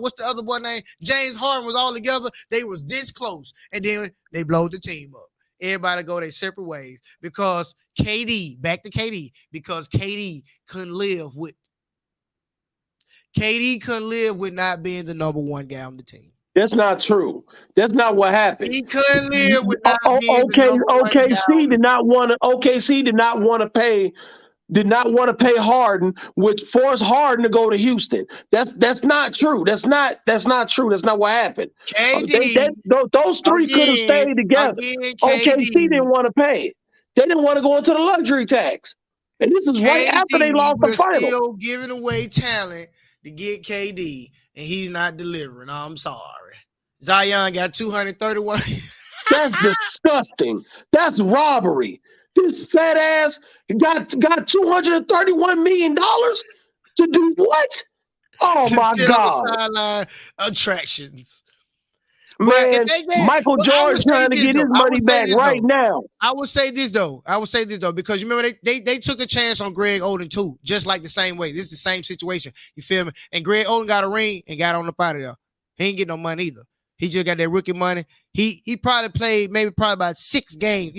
what's the other boy name? James Harden was all together, they was this close. And then they blowed the team up. Everybody go their separate ways because back to KD, because KD couldn't live with not being the number one guy on the team. That's not true. That's not what happened. He couldn't live without being the Okay, number one OKC guy. did not want to. OKC did not want to pay Harden, which forced Harden to go to Houston. That's not true. That's not true. That's not what happened. KD Those three could have again, stayed together. again, OKC didn't KD, want to pay it. They didn't want to go into the luxury tax. And this is right after they KD lost the was final. still giving away talent to get KD, and he's not delivering. I'm sorry. Zion got 231. That's disgusting. That's robbery. This fat ass got $231 million to do what? Oh to my sit on the God. sideline attractions. But if Man, they get, Michael but I Jordan would say trying to this get though. his I money would say back this right though. now. I would say this though. Because you remember they took a chance on Greg Oden too, just like the same way. This is the same situation. You feel me? And Greg Oden got a ring and got on the out of there. He ain't get no money either. He just got that rookie money. He probably played probably about 6 games.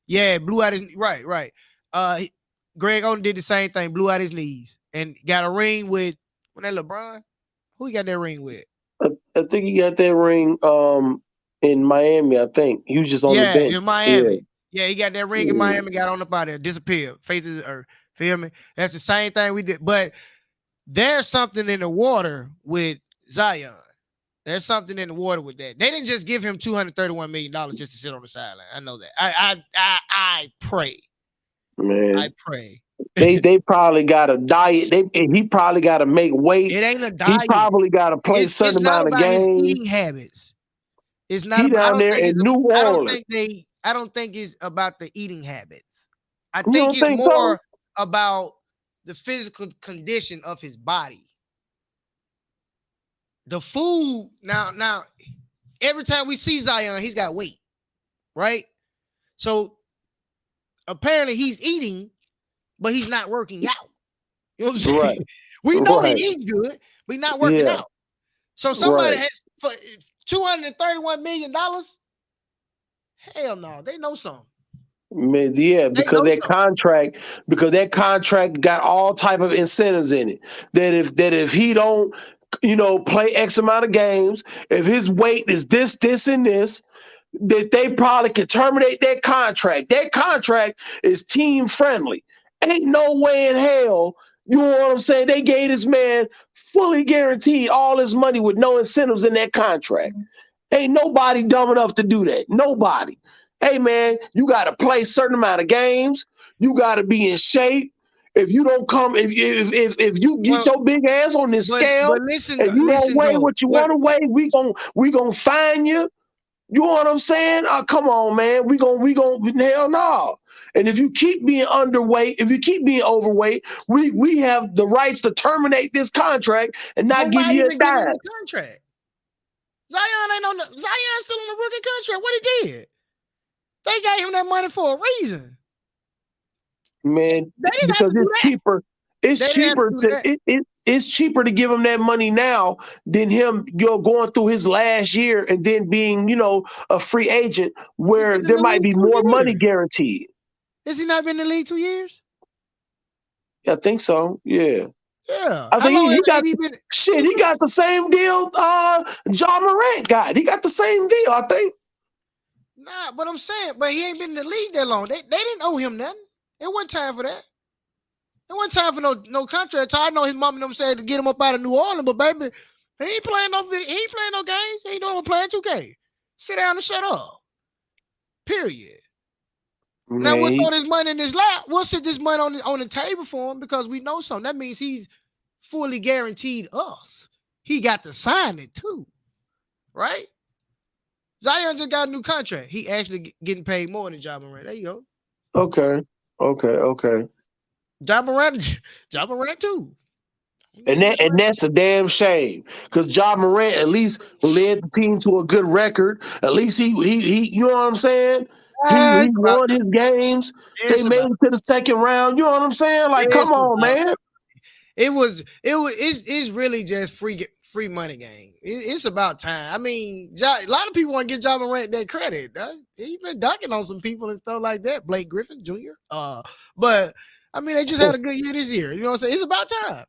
Yeah, blew out his right. Greg Oden did the same thing, blew out his knees, and got a ring with that LeBron. Who he got that ring with? I think he got that ring in Miami, I think. He was just on the bench. In Miami. Yeah, he got that ring in Miami, got on up out there, disappeared, faces earth. Feel me? That's the same thing we did. But there's something in the water with Zion. There's something in the water with that. They didn't just give him $231 million just to sit on the sideline. I know that. I pray. Man. I pray. They probably got a diet. He probably got to make weight. It ain't a diet. He probably got to play a certain amount of games. His eating habits. It's not. He down there in New Orleans. I don't think it's about the eating habits. I You think don't it's think more so? about the physical condition of his body. The food now. Every time we see Zion, he's got weight, right? So apparently he's eating, but he's not working out. You know what I'm saying? Right. We know he eats good, but he's not working out. So somebody has for $231 million. Hell no, they know something. Yeah, because that contract got all type of incentives in it. That if he don't, play X amount of games, if his weight is this, and this, that they probably could terminate that contract. That contract is team friendly. Ain't no way in hell, you know what I'm saying? They gave this man fully guaranteed all his money with no incentives in that contract. Ain't nobody dumb enough to do that. Nobody. Hey man, you got to play a certain amount of games. You got to be in shape. If you don't come, if you get your big ass on this scale, and you don't weigh what you want to weigh, we gonna fine you. You know what I'm saying? Come on, man. We gonna hell no. And if you keep being underweight, if you keep being overweight, we have the rights to terminate this contract and not give you a dime. Contract. Zion's still on the rookie contract. What he did? They gave him that money for a reason. Man, because it's cheaper. It's cheaper to give him that money now than him going through his last year and then being, a free agent where there might be more money guaranteed. Has he not been in the league 2 years? I think so. Yeah. Yeah. I think he got the same deal Ja Morant got. He got the same deal, I think. Nah, but I'm saying, he ain't been in the league that long. They didn't owe him nothing. It wasn't time for that. It wasn't time for no contract. I know his mom and them said to get him up out of New Orleans, but baby, he ain't playing no video. He ain't playing no games. He ain't doing playing 2K. Sit down and shut up. Period. Man. Now we'll throw this money in his lap. We'll sit this money on the table for him because we know something. That means he's fully guaranteed us. He got to sign it too, right? Zion just got a new contract. He actually getting paid more than Ja Morant. There you go. Okay. Ja Morant too. And that's a damn shame because Ja Morant at least led the team to a good record. At least he you know what I'm saying? He won his games. They made it to the second round. You know what I'm saying? Like, come on, man. It's really just free money game. It's about time. I mean, a lot of people want to give Ja Morant that credit. He's been dunking on some people and stuff like that. Blake Griffin Jr. But I mean, they just had a good year this year. You know what I'm saying? It's about time.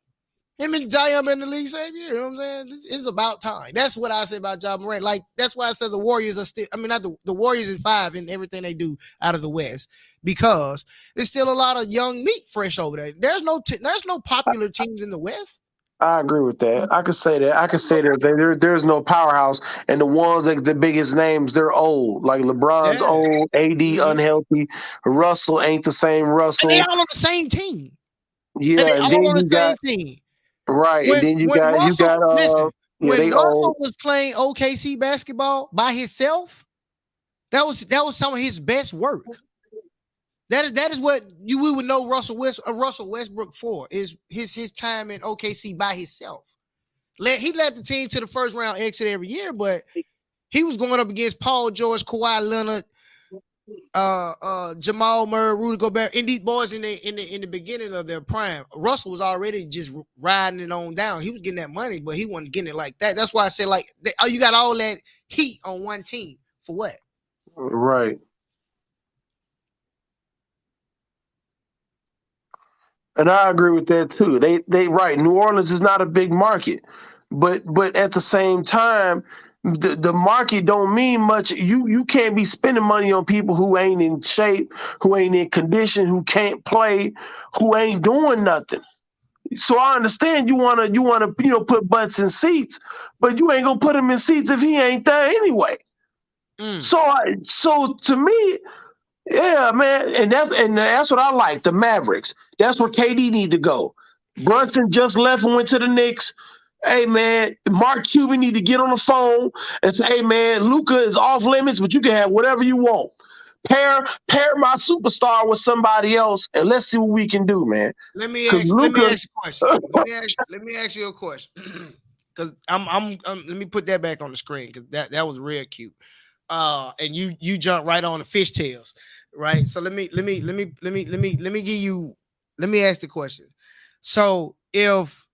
Him and Zion been in the league same year. You know what I'm saying? It's about time. That's what I say about Ja Morant. Like, that's why I said the Warriors are still, I mean, not the Warriors in 5 in everything they do out of the West, because there's still a lot of young meat fresh over there. There's no popular teams in the West. I agree with that. I could say that. I could say that there's no powerhouse, and the ones like the biggest names, they're old. Like LeBron's Yeah. old, AD Mhm. unhealthy, Russell ain't the same And they Russell. all on the same team. And Yeah, they and all then on the you same got team. right, and When then when you Russell, got listen, yeah, when they old. Russell was playing OKC basketball by himself, that was some of his best work. That is what we would know Russell Westbrook for, is his time in OKC by himself. He led the team to the first round exit every year, but he was going up against Paul George, Kawhi Leonard, Jamal Murray, Rudy Gobert, and these boys in the beginning of their prime. Russell was already just riding it on down. He was getting that money, but he wasn't getting it like that. That's why I said, like, you got all that heat on one team for what? Right. And I agree with that too. They right. New Orleans is not a big market, but at the same time, the market don't mean much. You can't be spending money on people who ain't in shape, who ain't in condition, who can't play, who ain't doing nothing. So I understand you wanna put butts in seats, but you ain't gonna put him in seats if he ain't there anyway. Mm. So to me, yeah, man, and that's what I like. The Mavericks. That's where KD need to go. Brunson just left and went to the Knicks. Hey man, Mark Cuban need to get on the phone and say, "Hey man, Luca is off limits, but you can have whatever you want. Pair my superstar with somebody else, and let's see what we can do, man." Because Let me Luca, ask you a question. Let me ask you a question. Because let me put that back on the screen, because that was real cute. And you jump right on the fishtails, right? So let me give you, let me ask the question. So if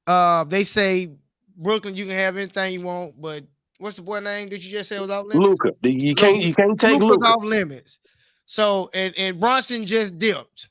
they say, Brooklyn, you can have anything you want, but what's the boy name that you just said was off limits? Luca, you can't Luca. you can't take Luca's Luca. off limits. So and Bronson just dipped.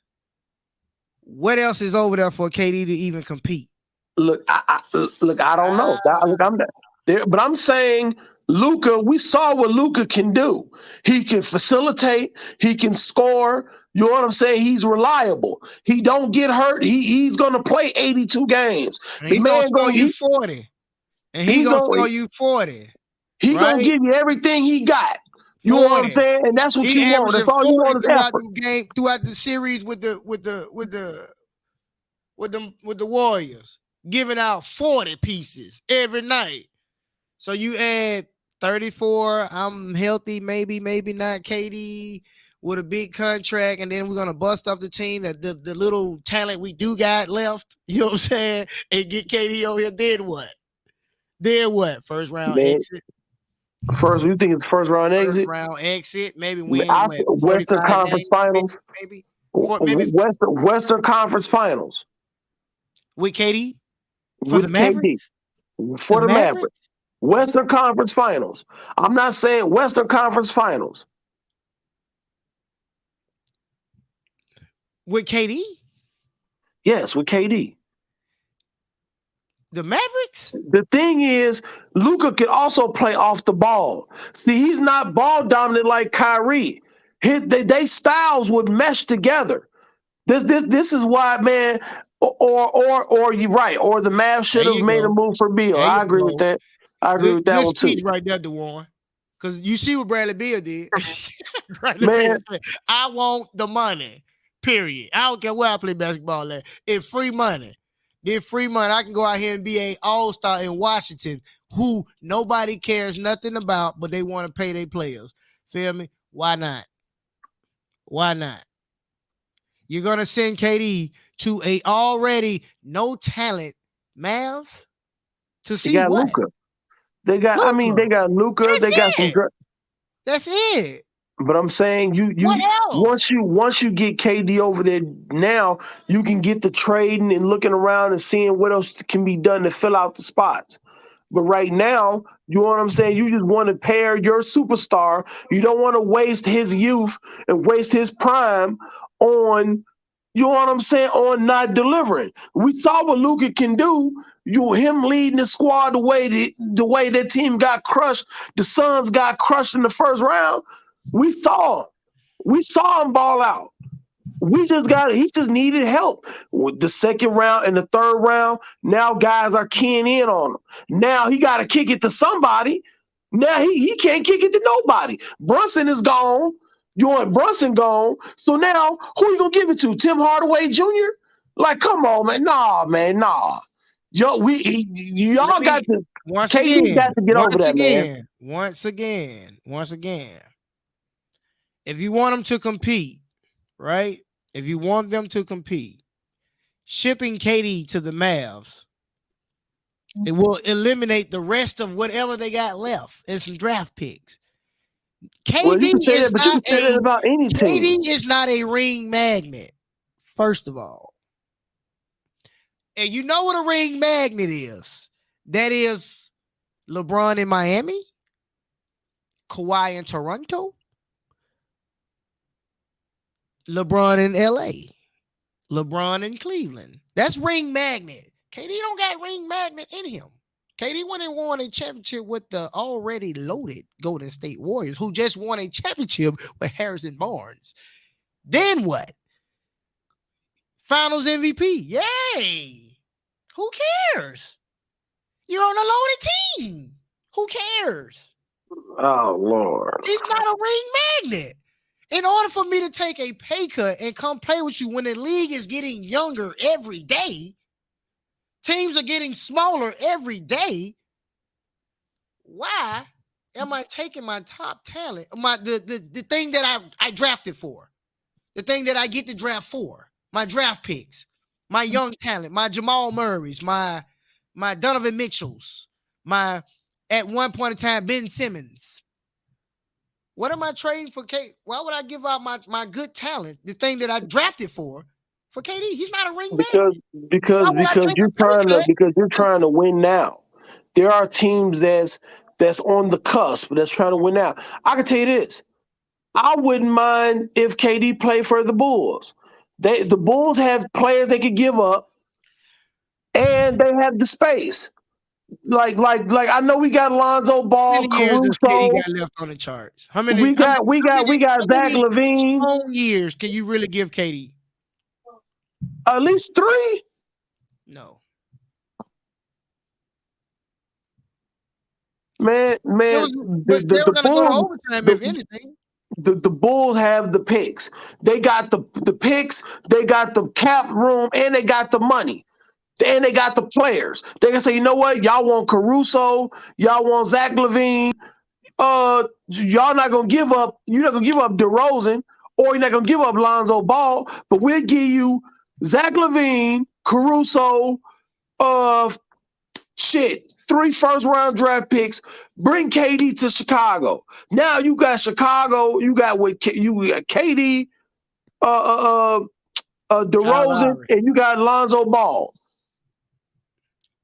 What else is over there for KD to even compete? Look, I don't know. Ah, Look, I'm not there, but I'm saying Luca. We saw what Luca can do. He can facilitate. He can score. You know what I'm saying? He's reliable. He don't get hurt. He's gonna play 82 games. and The he gonna man score going you 40. And he he gonna going score you 40, he gonna right? give you everything he got. You know what I'm 40. saying? And that's what He you want. That's averaging all you 40 want is throughout effort. the game, throughout the series with the Warriors, giving out 40 pieces every night. So you add 34. I'm healthy, maybe not. KD with a big contract, and then we're gonna bust up the team, that the little talent we do got left. You know what I'm saying? And get KD over here. Then what? Then what? First round Man, exit. first you think it's first round First exit? round exit. Maybe win what, Western 45 Conference games, 50, Finals. maybe. Maybe Western Conference Finals with KD for the with Mavericks. KD The for the Mavericks Mavericks. Western Conference Finals. I'm not saying Western Conference Finals. with KD. Yes, with KD. The Mavericks. The thing is, Luca can also play off the ball. See, he's not ball dominant like Kyrie. They styles would mesh together. This is why, man. Or you right. Or the Mavs There should have you made a go. move for Beal. There you I agree with go. that. I agree with that Good one speech too, right there, DeWarren. Because you see what Bradley Beal did. Bradley Beal man. said, I want the money. Period. I don't care where I play basketball at. It's free money. Then free money. I can go out here and be a all-star in Washington, who nobody cares nothing about, but they want to pay their players. Feel me? Why not? Why not? You're gonna send KD to a already no talent Mavs to They see got what? Luca. They got. I mean, Luca. they got Luca. That's They got some. it. That's it. But I'm saying What you else? once you get KD over there now, you can get the trading and looking around and seeing what else can be done to fill out the spots. But right now, you know what I'm saying? You just want to pair your superstar. You don't want to waste his youth and waste his prime on You know what I'm saying? On not delivering. We saw what Luka can do. Him leading the squad the way that team got crushed. The Suns got crushed in the first round. We saw him. We saw him ball out. He just needed help with the second round and the third round. Now guys are keying in on him. Now he got to kick it to somebody. Now he can't kick it to nobody. Brunson is gone. You want Brunson gone. So now who you gonna give it to? Tim Hardaway Jr.? Like, come on, man. Nah, man, nah. Y'all Let got me to once KD got again, to get over that, man. once again. If you want them to compete, right? If you want them to compete, shipping KD to the Mavs, it will eliminate the rest of whatever they got left and some draft picks. Well, you KD can say that, is but you not can say that a about any team. KD is not a ring magnet. First of all, and you know what a ring magnet is? That is LeBron in Miami, Kawhi in Toronto, LeBron in LA, LeBron in Cleveland. That's ring magnet. KD don't got ring magnet in him. KD went and won a championship with the already loaded Golden State Warriors, who just won a championship with Harrison Barnes. Then what? Finals MVP. Yay. Who cares? You're on a loaded team. Who cares? Oh Lord. It's not a ring magnet. In order for me to take a pay cut and come play with you when the league is getting younger every day, teams are getting smaller every day, why am I taking my top talent, the thing that I drafted for, the thing that I get to draft for, my draft picks, my young talent, my Jamal Murray's, my Donovan Mitchell's, my at one point in time Ben Simmons. What am I trading for KD? Why would I give out my good talent, the thing that I drafted for KD? He's not a ring Because man. because Why would I because take you're a pay trying to cut? because you're trying to win now. There are teams that's on the cusp that's trying to win now. I can tell you this. I wouldn't mind if KD played for the Bulls. The Bulls have players they could give up, and they have the space. Like I know we got Lonzo How Ball, many years does KD Caruso. got left on the charts? How many? We got we got we got How Zach many Levine. strong years can you really give KD? At least 3. No. Man, It man, was, but they the were the going to go to Bulls overtime the, if anything. the Bulls have the picks. They got the picks, they got the cap room, and they got the money. And they got the players. They can say, you know what, y'all want Caruso, y'all want Zach Levine. Y'all not gonna give up. You're not gonna give up DeRozan, or you're not gonna give up Lonzo Ball. But we'll give you Zach Levine, Caruso, uh, 3 first-round draft picks. Bring KD to Chicago. Now you got Chicago. You got KD, Kyle DeRozan, Lowry. and you got Lonzo Ball.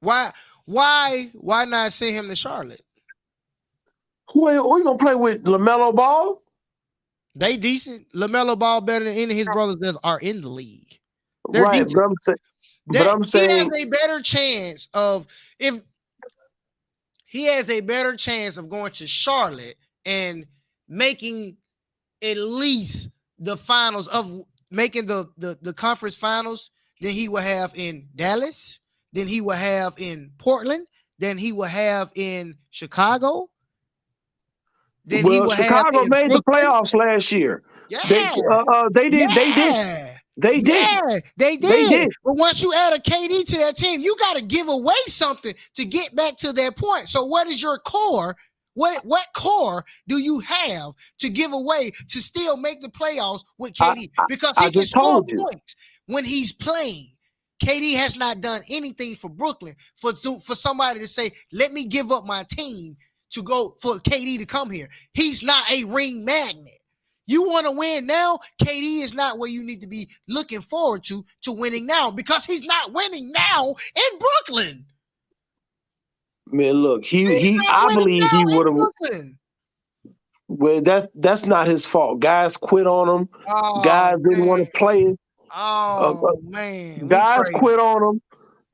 Why not send him to Charlotte? Who are you gonna play with? LaMelo Ball? They decent. LaMelo Ball better than any of his brothers that are in the league. They're Right, decent. but I'm He has saying a better chance of if he has a better chance of going to Charlotte and making at least the finals of making the conference finals than he will have in Dallas, than he will have in Portland, than he will have in Chicago, than he well, will have Chicago in made the Brooklyn. playoffs last year. They Yeah. they did they did Yeah. they did Yeah, they they did. did. But once you add a KD to that team, you got to give away something to get back to that point. So what is your core? What core do you have to give away to still make the playoffs with I, KD? Because I he can just score told you. points when he's playing. KD has not done anything for Brooklyn for somebody to say, let me give up my team to go for KD to come here. He's not a ring magnet. You want to win now? KD is not where you need to be looking forward to winning now because he's not winning now in Brooklyn. Man, look, He's not I winning believe he now in would have. Brooklyn. Well, that's not his fault. Guys quit on him. Oh Guys didn't want man, to play. Uh, Oh man, we guys crazy. quit on him.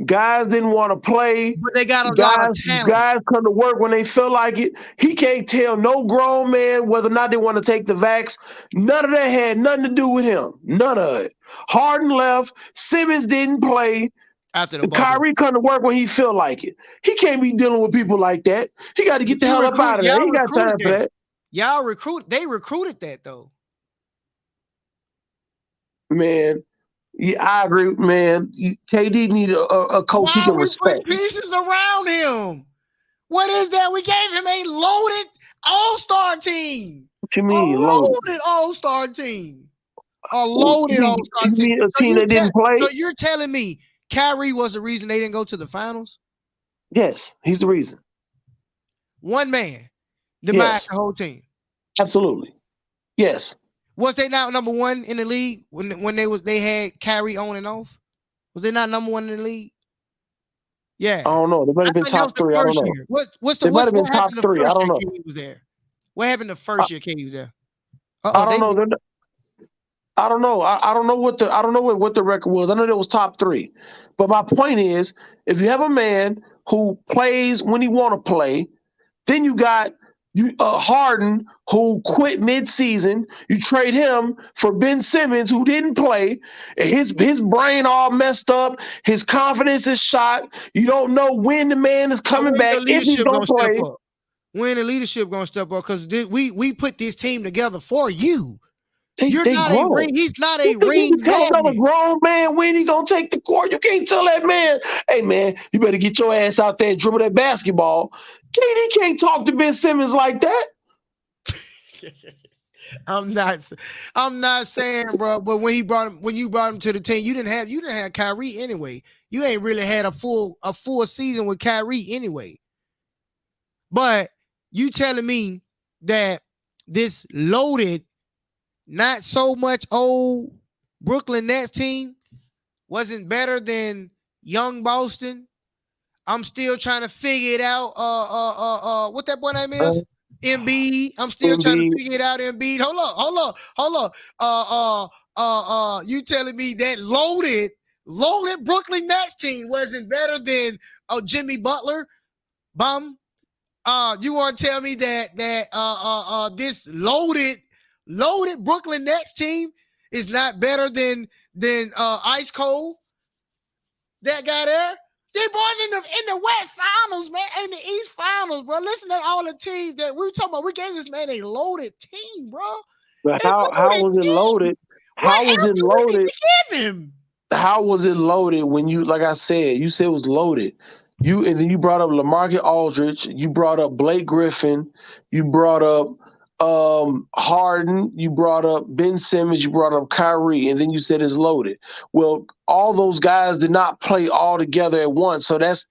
Guys didn't want to play. But they got a lot of Guys, talent. guys come to work when they feel like it. He can't tell no grown man whether or not they want to take the vax. None of that had nothing to do with him. None of it. Harden left. Simmons didn't play. After the And bubble. Kyrie come to work when he feel like it. He can't be dealing with people like that. He got to get the You hell up recruit, out of there. He y'all ain't got time recruited for that. that. They recruited that though. Man, yeah, I agree, man. KD need a coach he Why can we put respect. pieces around him? What is that? We gave him a loaded all-star team. What you A mean loaded? loaded all-star team. A loaded all-star You team. mean a team that didn't play? So you're telling me Kyrie was the reason they didn't go to the finals? Yes, he's the reason. One man demised Yes. the whole team. Absolutely. Yes. Was they not number one in the league when they had Kyrie on and off? Was they not number one in the league? Yeah. I don't know. They might have been I thought that was top the 3. I don't first know. year. What They might have been top happened the 3. I first don't year know. KD was there? What happened the first year KD was there? I don't know. I don't know. I don't know what the record was. I know it was top 3. But my point is, if you have a man who plays when he want to play, then you got Harden who quit mid-season. You trade him for Ben Simmons who didn't play. His brain all messed up. His confidence is shot. You don't know when the man is coming When back, the if he's leadership gonna gonna play. step up? When the leadership gonna step up? Because we put this team together for you. You're They not grown. a ring. He's not You a think you ring can tell another magnet. grown man when he gonna take the court? You can't tell that man, hey man, you better get your ass out there and dribble that basketball. KD can't talk to Ben Simmons like that. I'm not saying, bro. But when you brought him to the team, you didn't have Kyrie anyway. You ain't really had a full season with Kyrie anyway. But you telling me that this loaded, not so much old Brooklyn Nets team wasn't better than young Boston? I'm still trying to figure it out. What that boy name is? Embiid. I'm still trying to Embiid. figure it out. Embiid. Hold up. You telling me that loaded Brooklyn Nets team wasn't better than Jimmy Butler? Bum. You want to tell me that this loaded Brooklyn Nets team is not better than Ice Cold? That guy there? They boys in the West Finals, man, in the East Finals, bro. Listen to all the teams that we were talking about. We gave this man a loaded team, bro. But how was it loaded? How was it loaded? Give him. How was it loaded when you, like I said, you said it was loaded. And then you brought up LaMarcus Aldridge, you brought up Blake Griffin, you brought up Harden, you brought up Ben Simmons, you brought up Kyrie, and then you said it's loaded. Well, all those guys did not play all together at once, so that's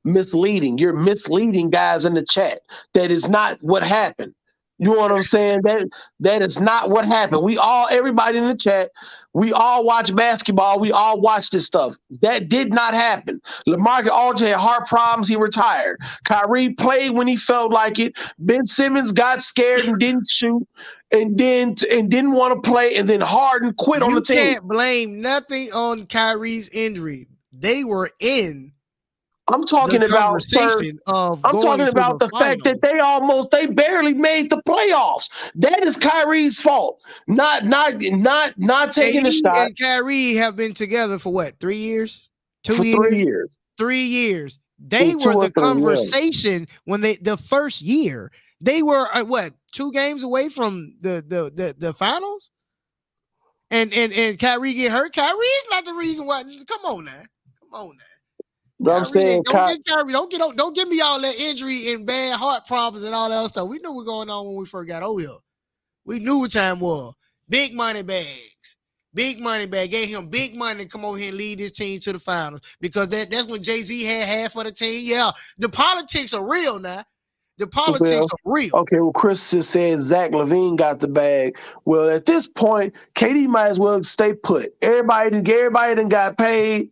misleading. You're misleading guys in the chat. That is not what happened. You know what I'm saying? That is not what happened. Everybody in the chat, we all watch basketball. We all watch this stuff. That did not happen. LaMarcus Aldridge had heart problems. He retired. Kyrie played when he felt like it. Ben Simmons got scared and didn't shoot, and didn't want to play. And then Harden quit on the team. You can't blame nothing on Kyrie's injury. They were in. I'm talking about, sir. I'm talking about the fact that they barely made the playoffs. That is Kyrie's fault. Not taking a shot. And Kyrie have been together for what? 3 years? 2 years? 3 years. 3 years. They were the conversation when the first year. They were 2 games away from the finals. And Kyrie get hurt. Kyrie is not the reason why. Come on now. I'm saying, don't give me all that injury and bad heart problems and all that other stuff. We knew what was going on when we first got over here. We knew what time was. Big money bags. Big money bag. Gave him big money to come over here and lead this team to the finals. Because that's when Jay-Z had half of the team. Yeah, the politics are real now. The politics are real. Okay, well, Chris just said Zach LaVine got the bag. Well, at this point, KD might as well stay put. Everybody done got paid.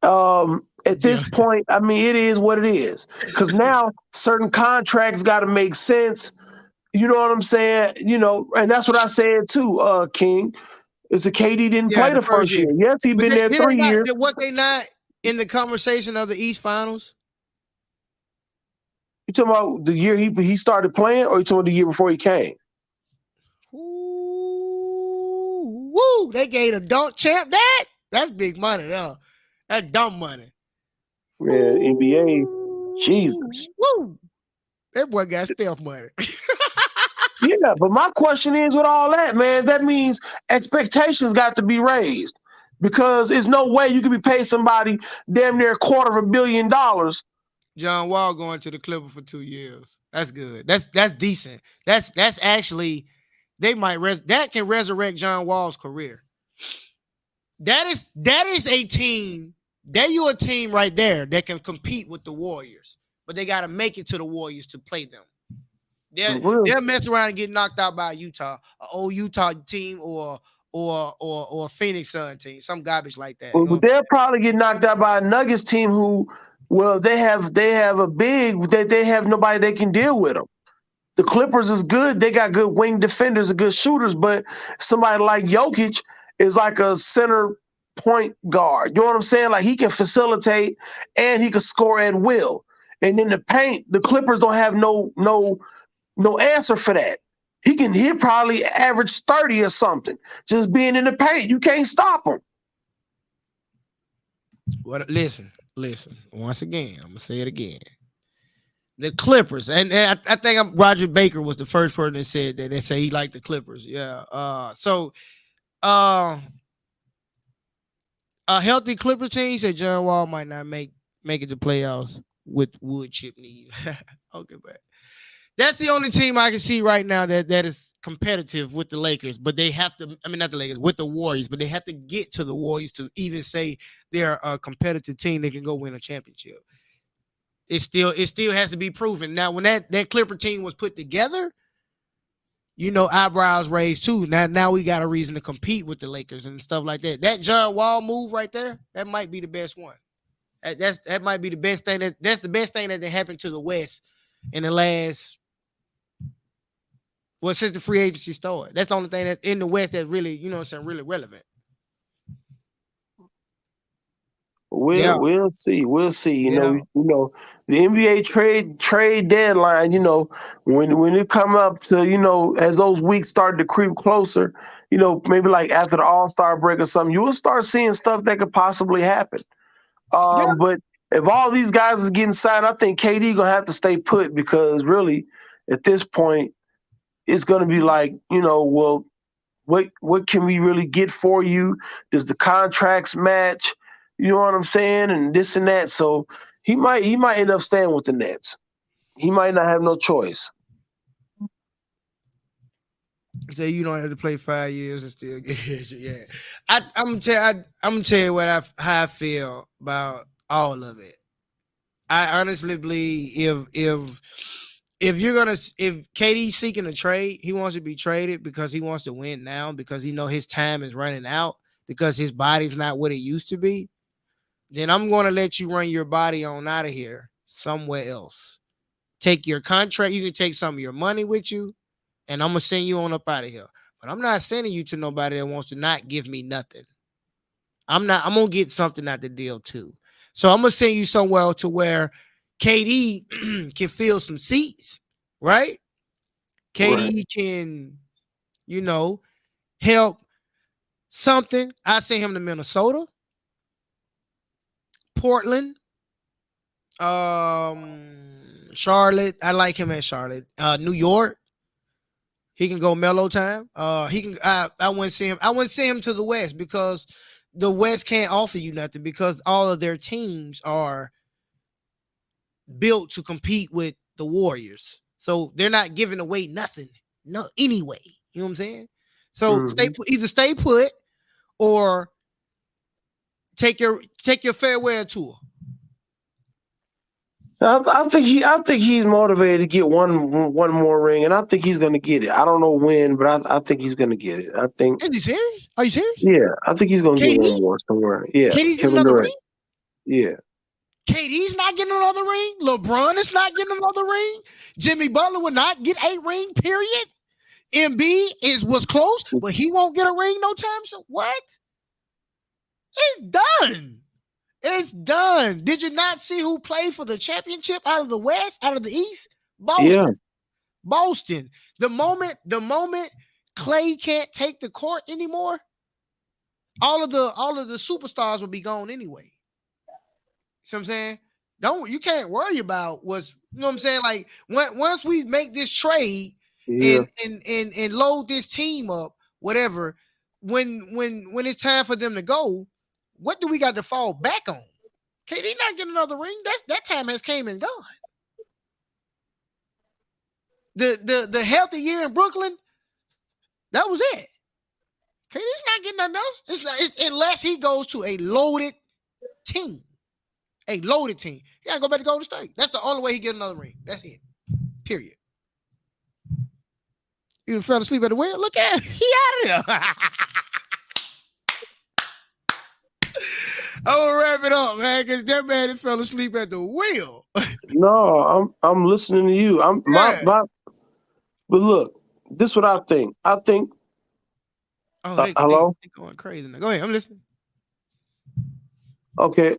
At this point, I mean, it is what it is. Because now certain contracts got to make sense. You know what I'm saying? And that's what I said too, King. It's a KD didn't Yeah, play the the first first year. year. Yes, he But been there did they 3 not? years. Was they not in the conversation of the East Finals? You talking about the year he started playing, or you talking about the year before he came? Ooh, woo! They gave a dunk champ that. That's big money, though. That's dumb money. Yeah, NBA. Jesus. Ooh, woo! That boy got stealth money. Yeah, but my question is, with all that, man, that means expectations got to be raised, because there's no way you could be paid somebody damn near $250 million. John Wall going to the Clippers for 2 years. That's good. That's decent. That's actually they might that can resurrect John Wall's career. That is a team. That you a team right there that can compete with the Warriors, but they got to make it to the Warriors to play them. They'll mess around and get knocked out by Utah, an old Utah team, or a Phoenix Sun team, some garbage like that. But they'll probably get knocked out by a Nuggets team who, well, they have a big that they have nobody they can deal with them. The Clippers is good. They got good wing defenders and good shooters, but somebody like Jokic is like a center point guard. You know what I'm saying? Like, he can facilitate and he can score at will. And in the paint, the Clippers don't have no answer for that. He'll probably average 30 or something just being in the paint. You can't stop him. What? Listen. Once again, I'm gonna say it again. The Clippers, and I think Roger Baker was the first person that said that. They say he liked the Clippers. Yeah. Uh, a healthy Clippers team said John Wall might not make it to playoffs with wood chip knees. Okay, but that's the only team I can see right now that is competitive with the Lakers. But they have to. I mean, not the Lakers, with the Warriors. But they have to get to the Warriors to even say they're a competitive team that can go win a championship. It still has to be proven. Now, when that Clipper team was put together, eyebrows raised too. Now we got a reason to compete with the Lakers and stuff like that. That John Wall move right there, that might be the best one. That might be the best thing that's the best thing that happened to the West in the last, since the free agency started. That's the only thing that's in the West that really, really relevant. We'll see. We'll see. The NBA trade deadline. When it come up to, as those weeks start to creep closer, maybe like after the All-Star break or something, you will start seeing stuff that could possibly happen. But if all these guys is getting signed, I think KD gonna have to stay put, because really, at this point, it's gonna be like, well, what can we really get for you? Does the contracts match? You know what I'm saying? And this and that. So he might end up staying with the Nets. He might not have no choice. Say you don't have to play 5 years and still get it. Yeah, I'm gonna tell you how I feel about all of it. I honestly believe if KD's seeking a trade, he wants to be traded because he wants to win now, because he know his time is running out, because his body's not what it used to be. Then I'm going to let you run your body on out of here somewhere else. Take your contract. You can take some of your money with you, and I'm going to send you on up out of here. But I'm not sending you to nobody that wants to not give me nothing. I'm going to get something out the deal too. So I'm going to send you somewhere to where KD can fill some seats, right? KD can, help something. I send him to Minnesota, Portland, Charlotte. I like him at Charlotte. New York. He can go mellow time. He can. I wouldn't see him. I wouldn't send him to the West, because the West can't offer you nothing, because all of their teams are built to compete with the Warriors. So they're not giving away nothing. No, anyway. You know what I'm saying? So either stay put or take your farewell tour. I think he's motivated to get one more ring, and I think he's going to get it. I don't know when, but I think he's going to get it. I think. Is he serious? Are you serious? Yeah, I think he's going to get one more somewhere. Yeah, KD's getting Kevin another Durant. ring? Yeah. KD's not getting another ring. LeBron is not getting another ring. Jimmy Butler will not get a ring, period. Embiid was close, but he won't get a ring no time soon. What? It's done. It's done. Did you not see who played for the championship out of the West, out of the East? Boston. Yeah. Boston. The moment Clay can't take the court anymore, all of the superstars will be gone anyway. See what I'm saying? You can't worry about what's, you know what I'm saying? Like once we make this trade and load this team up, whatever, when it's time for them to go, what do we got to fall back on? KD not getting another ring. That time has came and gone. The healthy year in Brooklyn, that was it. KD's not getting nothing else. It's not unless he goes to a loaded team. A loaded team. He gotta go back to Golden State. That's the only way he get another ring. That's it. Period. You fell asleep at the wheel? Look at him. He out of there. I'm gonna wrap it up, man, because that man fell asleep at the wheel. No, I'm listening to you. But look, this is what I think. Hello? They going crazy now. Go ahead, I'm listening. Okay.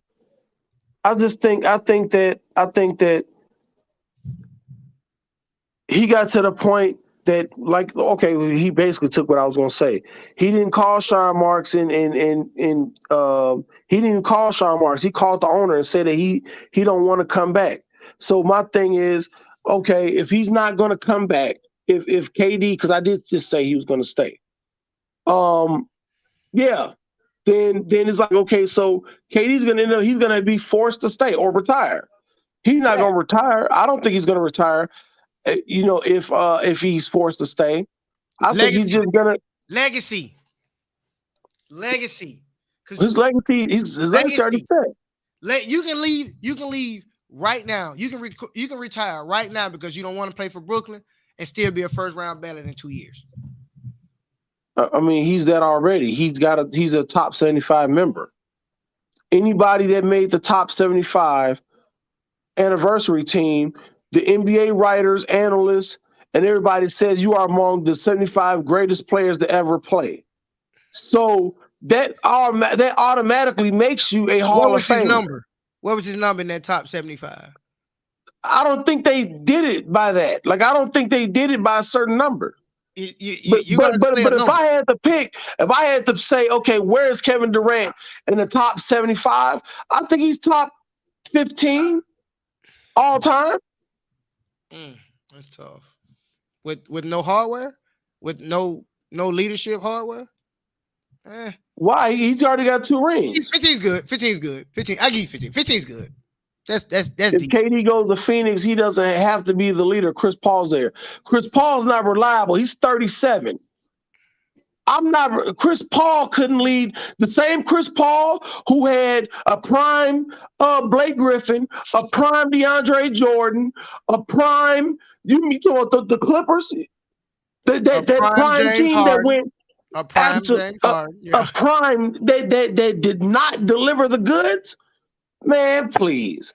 I think that he got to the point that, like, okay, he basically took what I was gonna say. He didn't call Sean Marks and he didn't even call Sean Marks. He called the owner and said that he don't want to come back. So my thing is, okay, if he's not gonna come back, if KD, because I did just say he was gonna stay. Yeah. Then it's like, okay, so KD's he's gonna be forced to stay or retire. He's not gonna retire. I don't think he's gonna retire. If he's forced to stay, I think he's just gonna legacy. His legacy already set. You can leave right now. You can retire right now because you don't want to play for Brooklyn and still be a first round ballot in 2 years. I mean, he's that already. He's a top 75 member. Anybody that made the top 75 anniversary team, the NBA writers, analysts, and everybody says you are among the 75 greatest players to ever play. So that automatically makes you a Hall of Famer. What was his number in that top 75? I don't think they did it by that. Like, I don't think they did it by a certain number. But if I had to say, okay, where's Kevin Durant in the top 75? I think he's top 15 all time. That's tough. With no hardware, with no leadership hardware. Why? He's already got 2 rings. 15's good. 15. I give you 15. 15's good. That's if decent. KD goes to Phoenix, he doesn't have to be the leader. Chris Paul's there. Chris Paul's not reliable. He's 37. Chris Paul couldn't lead. The same Chris Paul who had a prime Blake Griffin, a prime DeAndre Jordan, a prime the Clippers, that prime James team Harden. That went a prime James Harden. A prime that did not deliver the goods. Man, please.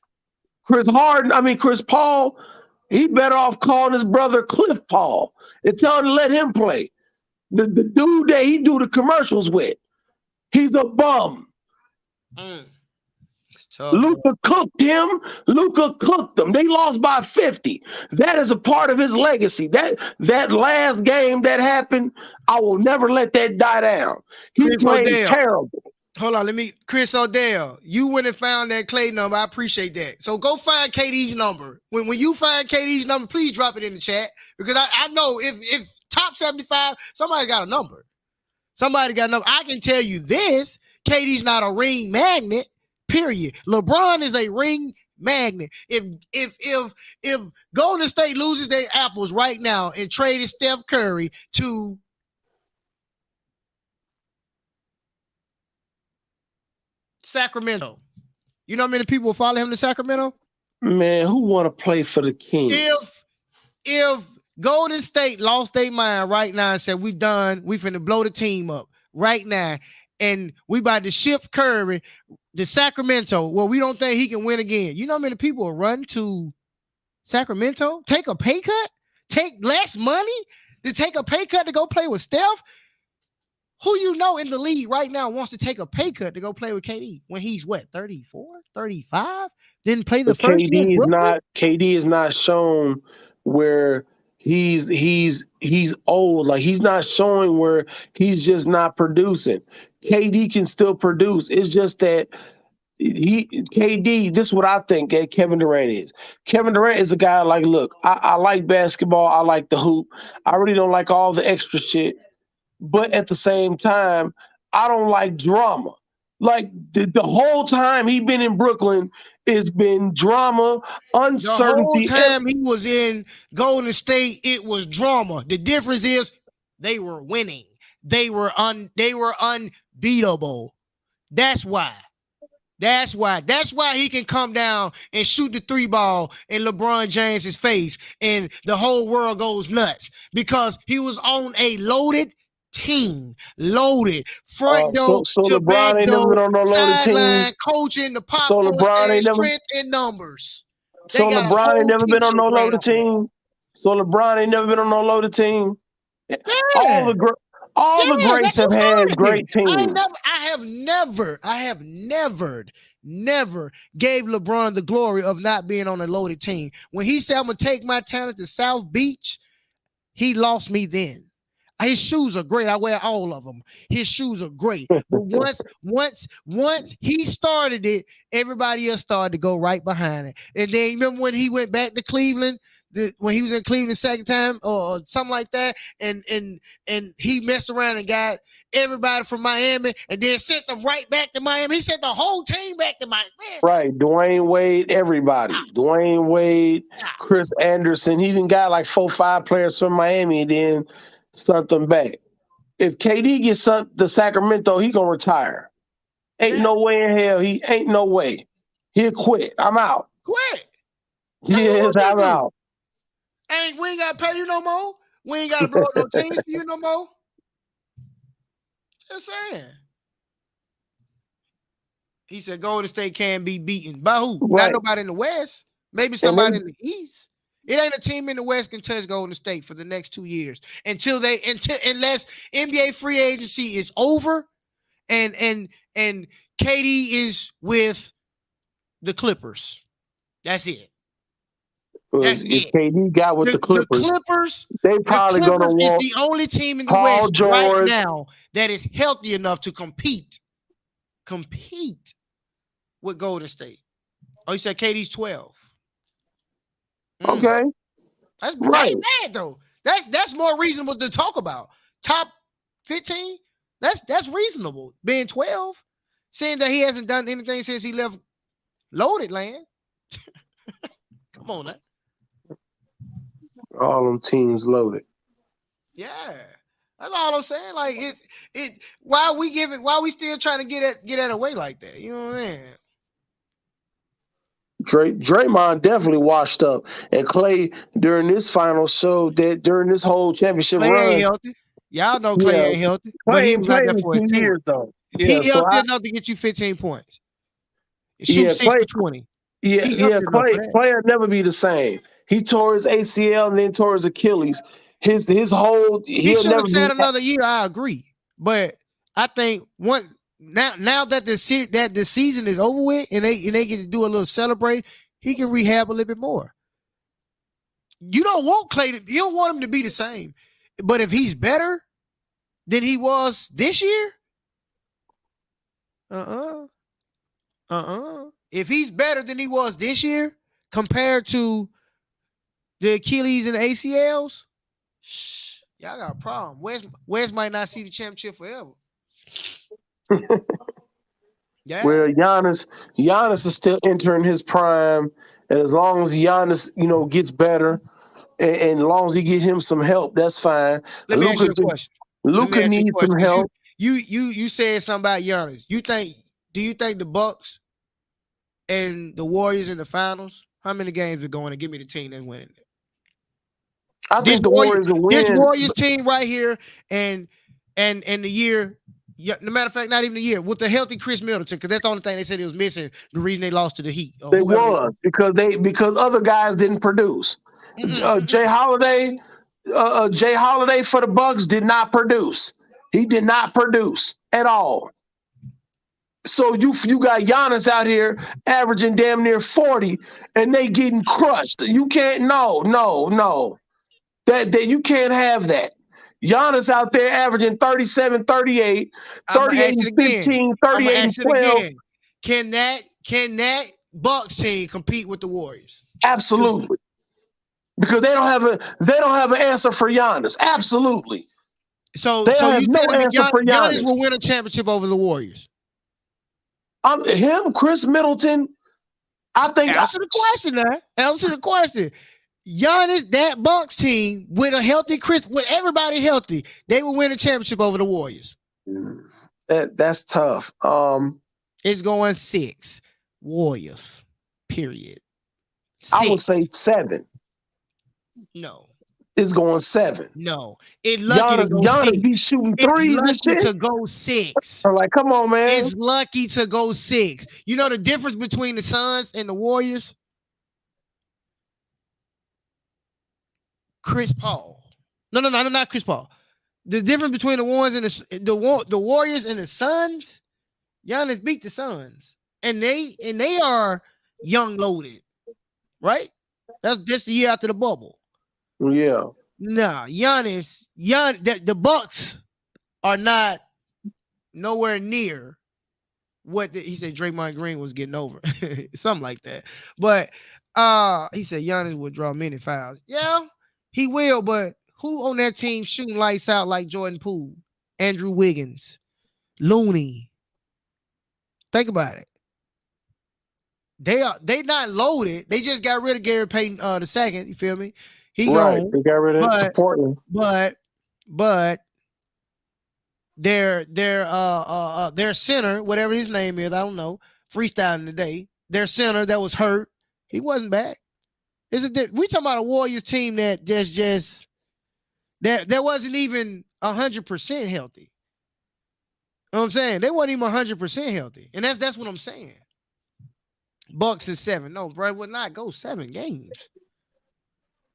Chris Paul, he better off calling his brother Cliff Paul and tell him to let him play. The dude that he do the commercials with, he's a bum. Luka cooked him. Luka cooked them. They lost by 50. That is a part of his legacy. That last game that happened, I will never let that die down. He played terrible. Hold on, Chris O'Dell, you went and found that Clay number. I appreciate that. So go find KD's number. When you find KD's number, please drop it in the chat because I know if top 75, somebody got a number. Somebody got a number. I can tell you this: KD's not a ring magnet. Period. LeBron is a ring magnet. If Golden State loses their apples right now and traded Steph Curry to Sacramento, you know how many people will follow him to Sacramento? Man, who want to play for the King? If Golden State lost their mind right now and said, we done, we finna blow the team up right now, and we about to ship Curry to Sacramento, well, we don't think he can win again. You know how many people will run to Sacramento, take a pay cut, take less money to take a pay cut to go play with Steph? Who you know in the league right now wants to take a pay cut to go play with KD when he's what, 34, 35? Didn't play the But first year in Brooklyn? KD is not shown where he's old. Like he's not showing where he's just not producing. KD can still produce. It's just that this is what I think Kevin Durant is. Kevin Durant is a guy like, look, I like basketball, I like the hoop. I really don't like all the extra shit. But at the same time, I don't like drama. Like the whole time he been in Brooklyn, it's been drama, The whole uncertainty. time he was in Golden State, it was drama. The difference is they were winning. They were unbeatable. That's why. That's why he can come down and shoot the 3 ball in LeBron James's face and the whole world goes nuts because he was on a loaded team, loaded front door So to back LeBron ain't never door, been on no loaded team. sideline coaching, the So popcorn LeBron stand, ain't never. strength in numbers. So They got a LeBron ain't whole never been on t-shirt no made loaded up of that. team. So LeBron ain't never been on no loaded team. All Yeah. the greats That's who have started had it. great teams. I have never gave LeBron the glory of not being on a loaded team. When he said, I'm going to take my talent to South Beach, he lost me then. His shoes are great. I wear all of them. His shoes are great. But once he started it, everybody else started to go right behind it. And then remember when he went back to Cleveland, when he was in Cleveland the second time or something like that, and he messed around and got everybody from Miami and then sent them right back to Miami. He sent the whole team back to Miami. Right. Dwayne Wade, everybody. Dwayne Wade, Chris Anderson. He even got like 4 or 5 players from Miami and then sent them back. If KD gets sent to Sacramento, he gonna retire. Ain't no way in hell. He ain't no way. He'll quit. I'm out. Quit. Yes, I'm out. We ain't got to pay you no more. We ain't got to blow up no teams for you no more. Just saying. He said Golden State can be beaten. By who? Right. Not nobody in the West. Maybe somebody in the East. It ain't a team in the West can touch Golden State for the next 2 years unless NBA free agency is over and KD is with the Clippers. That's it. If KD got with the Clippers, they probably the gonna Clippers want is the only team in the Paul West George right now that is healthy enough to compete with Golden State. Oh, you said KD's 12. Okay. That's right. Bad though. That's more reasonable to talk about. Top 15, that's reasonable. Being 12, saying that he hasn't done anything since he left loaded land. Come on now. All them teams loaded. Yeah. That's all I'm saying. Like why we still trying to get that away like that? You know what I'm saying? Draymond definitely washed up, and Clay during this final showed that during this whole championship Clay run, ain't healthy. Y'all know Clay ain't healthy, but Clay he ain't was out played there in for his 2 team. years though. He healthy enough to get you 15 points. Shoot 6 for 20. Clay will never be the same. He tore his ACL and then tore his Achilles. He should have sat another year. I agree, but I think now that the season is over with and they get to do a little celebrate, he can rehab a little bit more. You don't want Clay you don't want him to be the same, but if he's better than he was this year, if he's better than he was this year compared to the Achilles and the ACLs, y'all got a problem. Wes might not see the championship forever. Yeah. Well, Giannis is still entering his prime, and as long as Giannis, gets better, and as long as he get him some help, that's fine. Let me ask you a question. Luka needs some help. You said something about Giannis. Do you think the Bucks and the Warriors in the finals? How many games are going to give me the team that's winning it? I think the Warriors will win. This Warriors team right here, and the year, no matter of fact, not even the year, with the healthy Chris Middleton, because that's the only thing they said he was missing. The reason they lost to the Heat. Because other guys didn't produce. Jay Holiday, Jay Holiday for the Bucks did not produce. He did not produce at all. So you got Giannis out here averaging damn near 40, and they getting crushed. You can't. No. That you can't have that. Giannis out there averaging 37, 38, I'm gonna 38 ask and it again. 15, I'm gonna 38 and ask it 12. again. Can that Bucks team compete with the Warriors? Absolutely. Because they don't have an answer for Giannis. Absolutely. So They so have you no telling me answer for Giannis Giannis. will win a championship over the Warriors? Him, Chris Middleton, I think Answer the question now. Answer the question. Giannis, that Bucks team with a healthy Chris, with everybody healthy, they will win a championship over the Warriors. that's tough. It's going 6 Warriors. Period. I would say 6. 7. No. It's going 7. No. It's lucky to Giannis, go Giannis be 6. shooting It's threes and lucky shit. to go 6. I'm like, come on, man. It's lucky to go 6. You know the difference between the Suns and the Warriors? Chris Paul. No, not Chris Paul. The difference between the Warriors and the Warriors and the Suns, Giannis beat the Suns. And they are young loaded, right? That's just the year after the bubble. Yeah. Nah, the Bucks are not nowhere near what he said Draymond Green was getting over. Something like that. But he said Giannis will draw many fouls. Yeah, he will, but who on that team shooting lights out like Jordan Poole, Andrew Wiggins, Looney? Think about it. They not loaded. They just got rid of Gary Payton the second. You feel me? He Right. gone. They got rid of it to Portland. But their center, whatever his name is, I don't know, freestyling today. Their center that was hurt, he wasn't back. We talking about a Warriors team that just that wasn't even 100% healthy. You know what I'm saying? They wasn't even 100% healthy, and that's what I'm saying. Bucks is 7. No, bro, it would not go 7 games.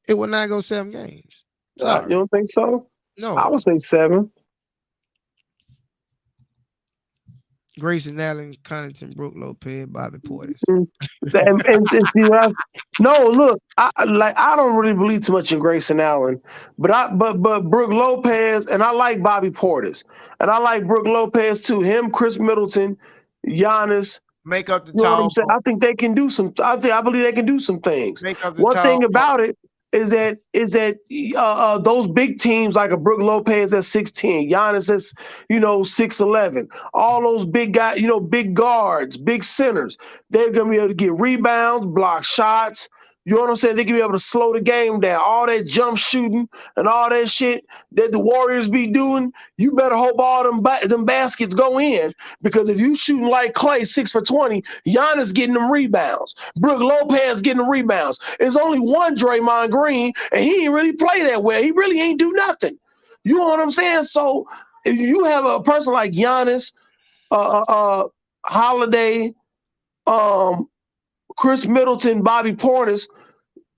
It would not go 7 games. Sorry. You don't think so? No. I would say 7. Grayson Allen, Connaughton, Brook Lopez, Bobby Portis. And see what look, I don't really believe too much in Grayson Allen, but Brook Lopez, and I like Bobby Portis, and I like Brook Lopez too. Him, Chris Middleton, Giannis. Make up the You know what I'm tall saying? boy. I think they can do some. I believe they can do some things. Make up the One tall thing boy. about it is that those big teams like a Brook Lopez at 6'10", Giannis at 6'11", all those big guys, big guards, big centers, they're gonna be able to get rebounds, block shots. You know what I'm saying? They can be able to slow the game down. All that jump shooting and all that shit that the Warriors be doing, you better hope all them baskets go in, because if you shooting like Clay 6 for 20, Giannis getting them rebounds. Brook Lopez getting them rebounds. There's only one Draymond Green, and he ain't really play that well. He really ain't do nothing. You know what I'm saying? So if you have a person like Giannis, Holiday, Chris Middleton, Bobby Portis,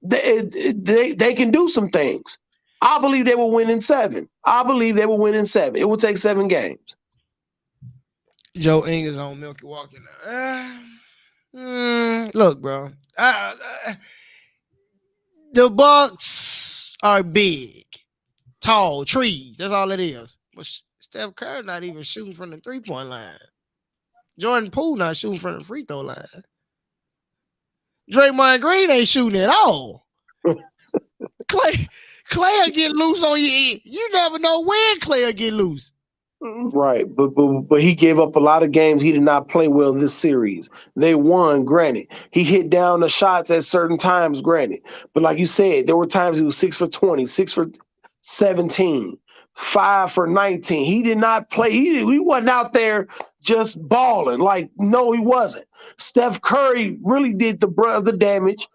they can do some things. I believe they will win in 7. It will take 7 games. Joe Ingles on Milky Walker now. Look, bro. The Bucks are big, tall, trees. That's all it is. But Steph Curry not even shooting from the 3-point line. Jordan Poole not shooting from the free throw line. Draymond Green ain't shooting at all. Clay will get loose on you. You never know when Clay will get loose. Right, but he gave up a lot of games. He did not play well this series. They won, granted. He hit down the shots at certain times, granted. But like you said, there were times he was 6 for 20, 6 for 17, 5 for 19. He did not play. He wasn't out there just balling. Like, no, he wasn't. Steph Curry really did the brunt of the damage.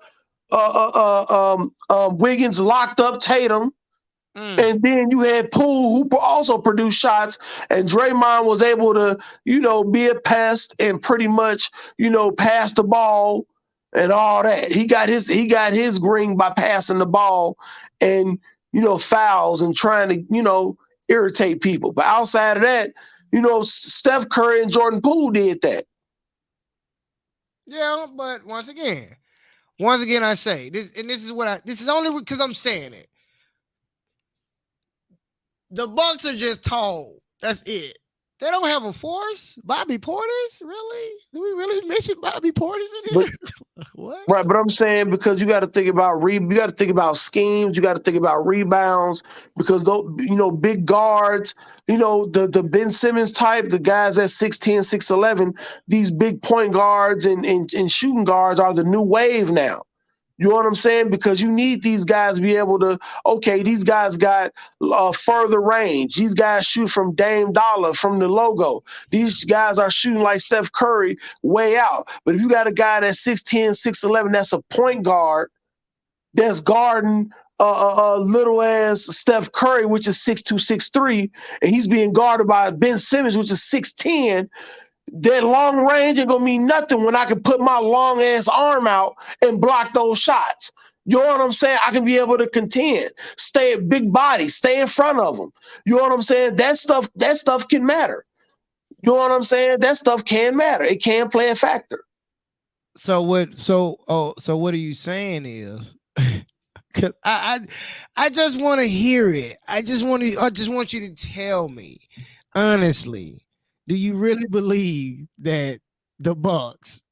Wiggins locked up Tatum. And then you had Poole, who also produced shots, and Draymond was able to, be a pest and pretty much, pass the ball and all that. He got his green by passing the ball, and fouls and trying to, irritate people. But outside of that, Steph Curry and Jordan Poole did that. Yeah, but once again, I say this, and this is only because I'm saying it. The Bucks are just tall. That's it. They don't have a force. Bobby Portis, really? Do we really mention Bobby Portis in But here? What? right, but I'm saying because you got to think about you got to think about schemes, you got to think about rebounds because those big guards, the Ben Simmons type, the guys at 6'10", 6'11", these big point guards and shooting guards are the new wave now. You know what I'm saying? Because you need these guys to be able to, okay, these guys got further range. These guys shoot from Dame Dollar, from the logo. These guys are shooting like Steph Curry way out. But if you got a guy that's 6'10", 6'11", that's a point guard that's guarding little ass Steph Curry, which is 6'2", 6'3", and he's being guarded by Ben Simmons, which is 6'10", that long range ain't gonna mean nothing when I can put my long ass arm out and block those shots. You know what I'm saying? I can be able to contend, stay at big body, stay in front of them. You know what I'm saying? That stuff can matter. You know what I'm saying? That stuff can matter. It can play a factor. So what? So what are you saying is? Cause I just want to hear it. I just want you to tell me honestly. Do you really believe that the Bucks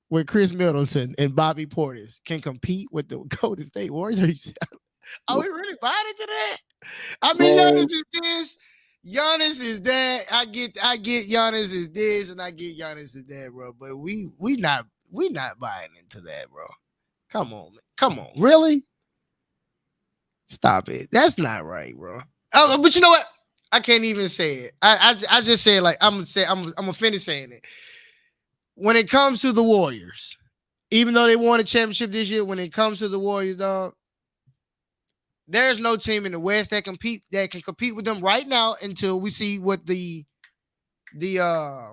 with Chris Middleton and Bobby Portis can compete with the Golden State Warriors? Are we really buying into that? I mean, Giannis Man, is this, Giannis is that. I get Giannis is this, and I get Giannis is that, bro. But we not buying into that, bro. Come on, really? Stop it. That's not right, bro. Oh, but you know what? I can't even say it. I just say it like I'm gonna finish saying it. When it comes to the Warriors, even though they won a championship this year, when it comes to the Warriors, dog, there's no team in the West that can compete with them right now until we see what the uh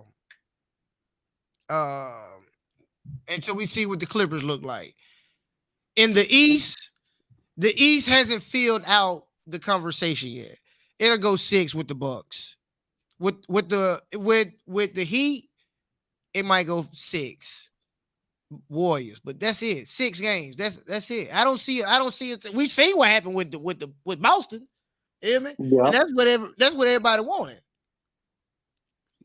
until we see what the Clippers look like. In the East hasn't filled out the conversation yet. It'll go 6 with the Bucks. With the Heat, it might go 6 Warriors, but that's it. 6 games. That's it. I don't see it. We see what happened with Boston. You hear me? yeah. And that's what everybody wanted.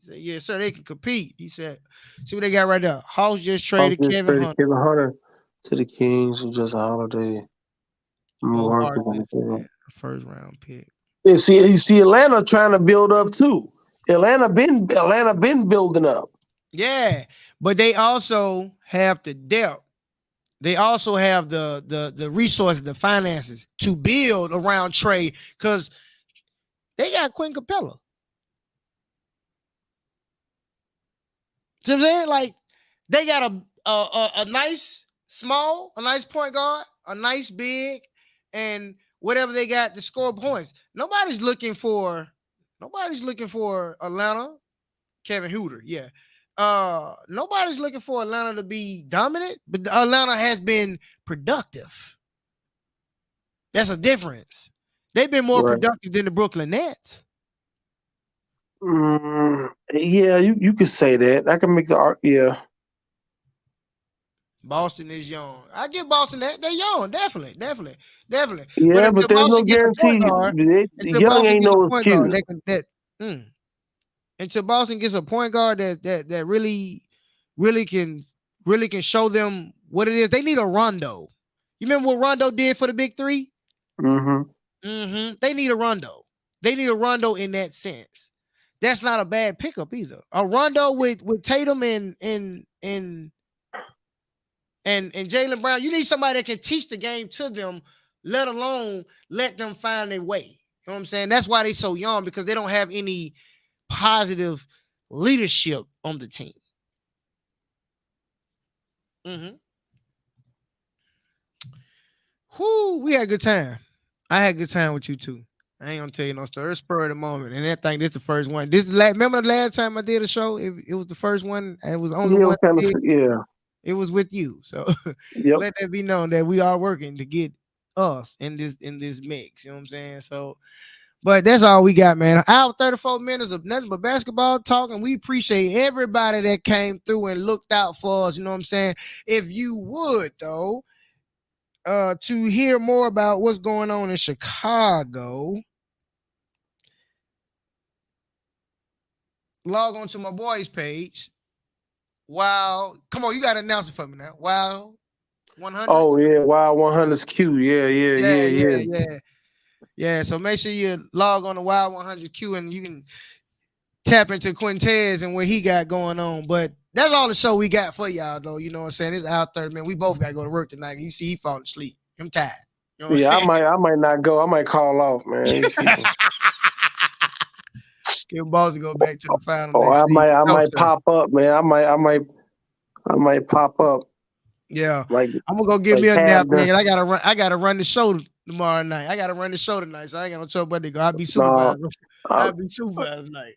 He said, "Yeah, sir, they can compete." He said, "See what they got right there. Hawks just I'll traded just Kevin trade Hunter. Kevin Hunter to the Kings for just a holiday. I'm Mo working on Harkless, it. first round pick." And see, you see Atlanta trying to build up too. Atlanta been building up. Yeah, but they also have the depth. They also have the resources, the finances to build around Trey because they got Quinn Capella. See what I'm saying? Like they got a nice small, a nice point guard, a nice big, and whatever they got to score points. Nobody's looking for Atlanta. Kevin Hooter, yeah. Nobody's looking for Atlanta to be dominant, but Atlanta has been productive. That's a difference. They've been more Right. productive than the Brooklyn Nets. Yeah, you could say that. I can make the art. Yeah. Boston is young. I give Boston that they're young, definitely. But Yeah, but until there's no Boston gets a point guarantee. guard, until Young Boston ain't gets a no point guard, excuse. mm, until Boston gets a point guard that really can show them what it is. They need a Rondo. You remember what Rondo did for the big three? Mm-hmm. They need a Rondo. They need a Rondo in that sense. That's not a bad pickup either. A Rondo with Tatum and Jaylen Brown. You need somebody that can teach the game to them, let alone let them find their way. You know what I'm saying? That's why they so young because they don't have any positive leadership on the team. Mm-hmm. Whoo, we had a good time. I had a good time with you too. I ain't gonna tell you no story. It's spur of the moment, and I think this is the first one. Remember the last time I did a show? It was the first one. And it was the only Yeah, one. yeah. It was with you. So Yep. let that be known that we are working to get us in this mix. You know what I'm saying? So, but that's all we got, man. Hour 34 minutes of nothing but basketball talking. We appreciate everybody that came through and looked out for us. You know what I'm saying? If you would though, to hear more about what's going on in Chicago, log on to my boys page. Wow, come on, you got to announce it for me now. Wow, 100. Oh yeah, Wild 100's Q. Yeah, yeah, Yeah, yeah, yeah, yeah. yeah, yeah. So make sure you log on to Wild 100Q and you can tap into Quintez and what he got going on. But that's all the show we got for y'all, though. You know what I'm saying? It's out there, man. We both got to go to work tonight. You see, he falling asleep. I'm tired. You know what Yeah, I'm saying? I might not go. I might call off, man. These people. Give balls to go back to the final Oh, next season. I No, might sir. pop up, man. I might pop up Yeah, like I'm gonna go give like me a nap, Cam man. done. I gotta run. I gotta run the show tomorrow night. I gotta run the show tonight, so I ain't got no trouble but to go. I'll be No, supervised. uh, I'll be supervised tonight.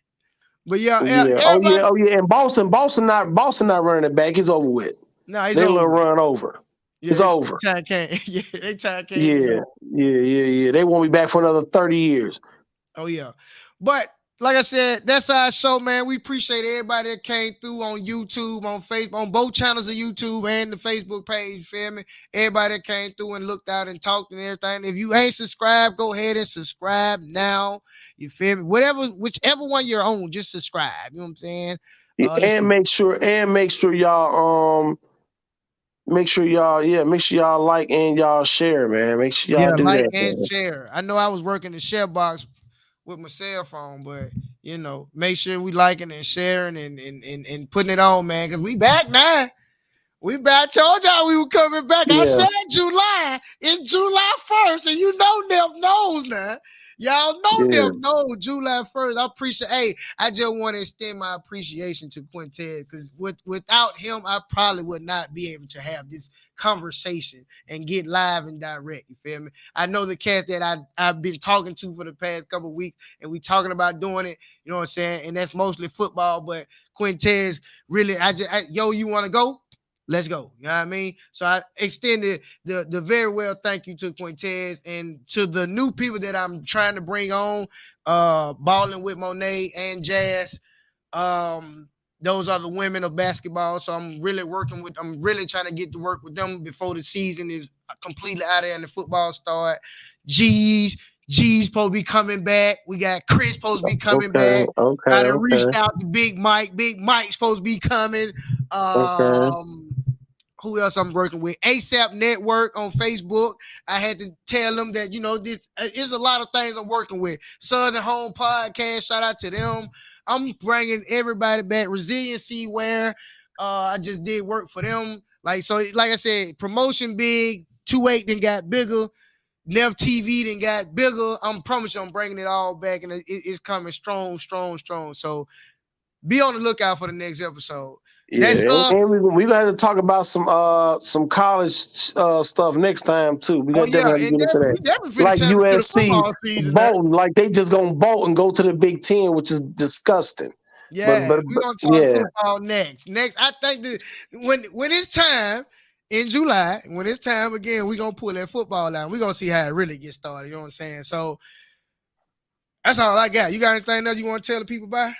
But yeah, yeah. Oh everybody. yeah, oh yeah. And Boston not running it back. It's over with. No, it's They over little with. run over. Yeah, It's over. time can't. Yeah, they time can't even Yeah, go. yeah. They won't be back for another 30 years. Oh yeah, but like I said, that's our show, man. We appreciate everybody that came through on YouTube, on Facebook, on both channels of YouTube and the Facebook page. Feel me? Everybody that came through and looked out and talked and everything. If you ain't subscribed, go ahead and subscribe now. You feel me? Whichever one you're on, just subscribe. You know what I'm saying? Let's And see. make sure y'all make sure y'all like and y'all share, man. Make sure Yeah, y'all do like that, and man. share. I know I was working the share box with my cell phone, but make sure we liking and sharing and putting it on, man, because we back now. We back. I told y'all we were coming back. I Yeah, said July. It's July 1st, and you know Neff knows now. Y'all know yeah. Neff knows July 1st. I appreciate. Hey, I just want to extend my appreciation to Quintez because without him, I probably would not be able to have this conversation and get live and direct. You feel me? I know the cats that I've been talking to for the past couple of weeks, and we talking about doing it. You know what I'm saying? And that's mostly football, but Quintez really, yo, you want to go? Let's go. You know what I mean? So I extended the very well thank you to Quintez and to the new people that I'm trying to bring on, balling with Monet and Jazz. Those are the women of basketball. So I'm really trying to get to work with them before the season is completely out of there and the football start. G's, G's supposed to be coming back. We got Chris supposed to be coming Okay, back. I done okay, reached out to Big Mike. Big Mike's supposed to be coming. okay. Who else I'm working with? ASAP Network on Facebook. I had to tell them that this is a lot of things I'm working with. Southern Home Podcast. Shout out to them. I'm bringing everybody back. Resiliency where I just did work for them. Like I said, promotion big. 2-8 then got bigger. Nev TV then got bigger. I'm promise you I'm bringing it all back and it's coming strong, strong, strong. So be on the lookout for the next episode. Yeah, That's and we gonna have to talk about some college stuff next time too. We Oh got yeah, definitely have to and get into that. we definitely finna Like tap into the USC football season now. bolting, like they just gonna bolt and go to the Big Ten, which is disgusting. Yeah, we're But gonna talk yeah, football next. Next, I think that when it's time in July, when it's time again, we're gonna pull that football out. We're gonna see how it really gets started. You know what I'm saying? So that's all I got. You got anything else you want to tell the people about?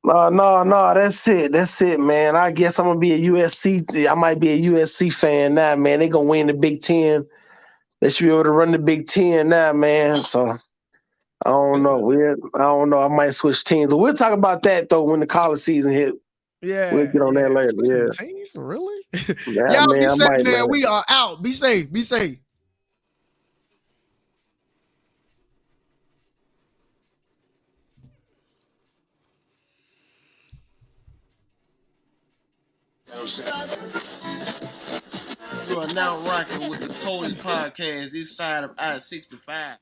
no, that's it, man. I guess I'm gonna be a USC. I might be a USC fan now, man. They gonna win the Big Ten. They should be able to run the Big Ten now, man. So I don't know. I don't know. I might switch teams. But we'll talk about that though when the college season hit. We'll Yeah, get on that yeah. later. Switching Yeah. teams, really? Yeah, Y'all be man, I safe, might, man. man. We are out. Be safe. Be safe. You are now rocking with the coldest podcast this side of I-65.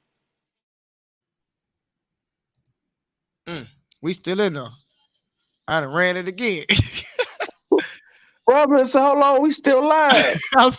We still in there. I done ran it again. Robin, so hold on, we still live. I'm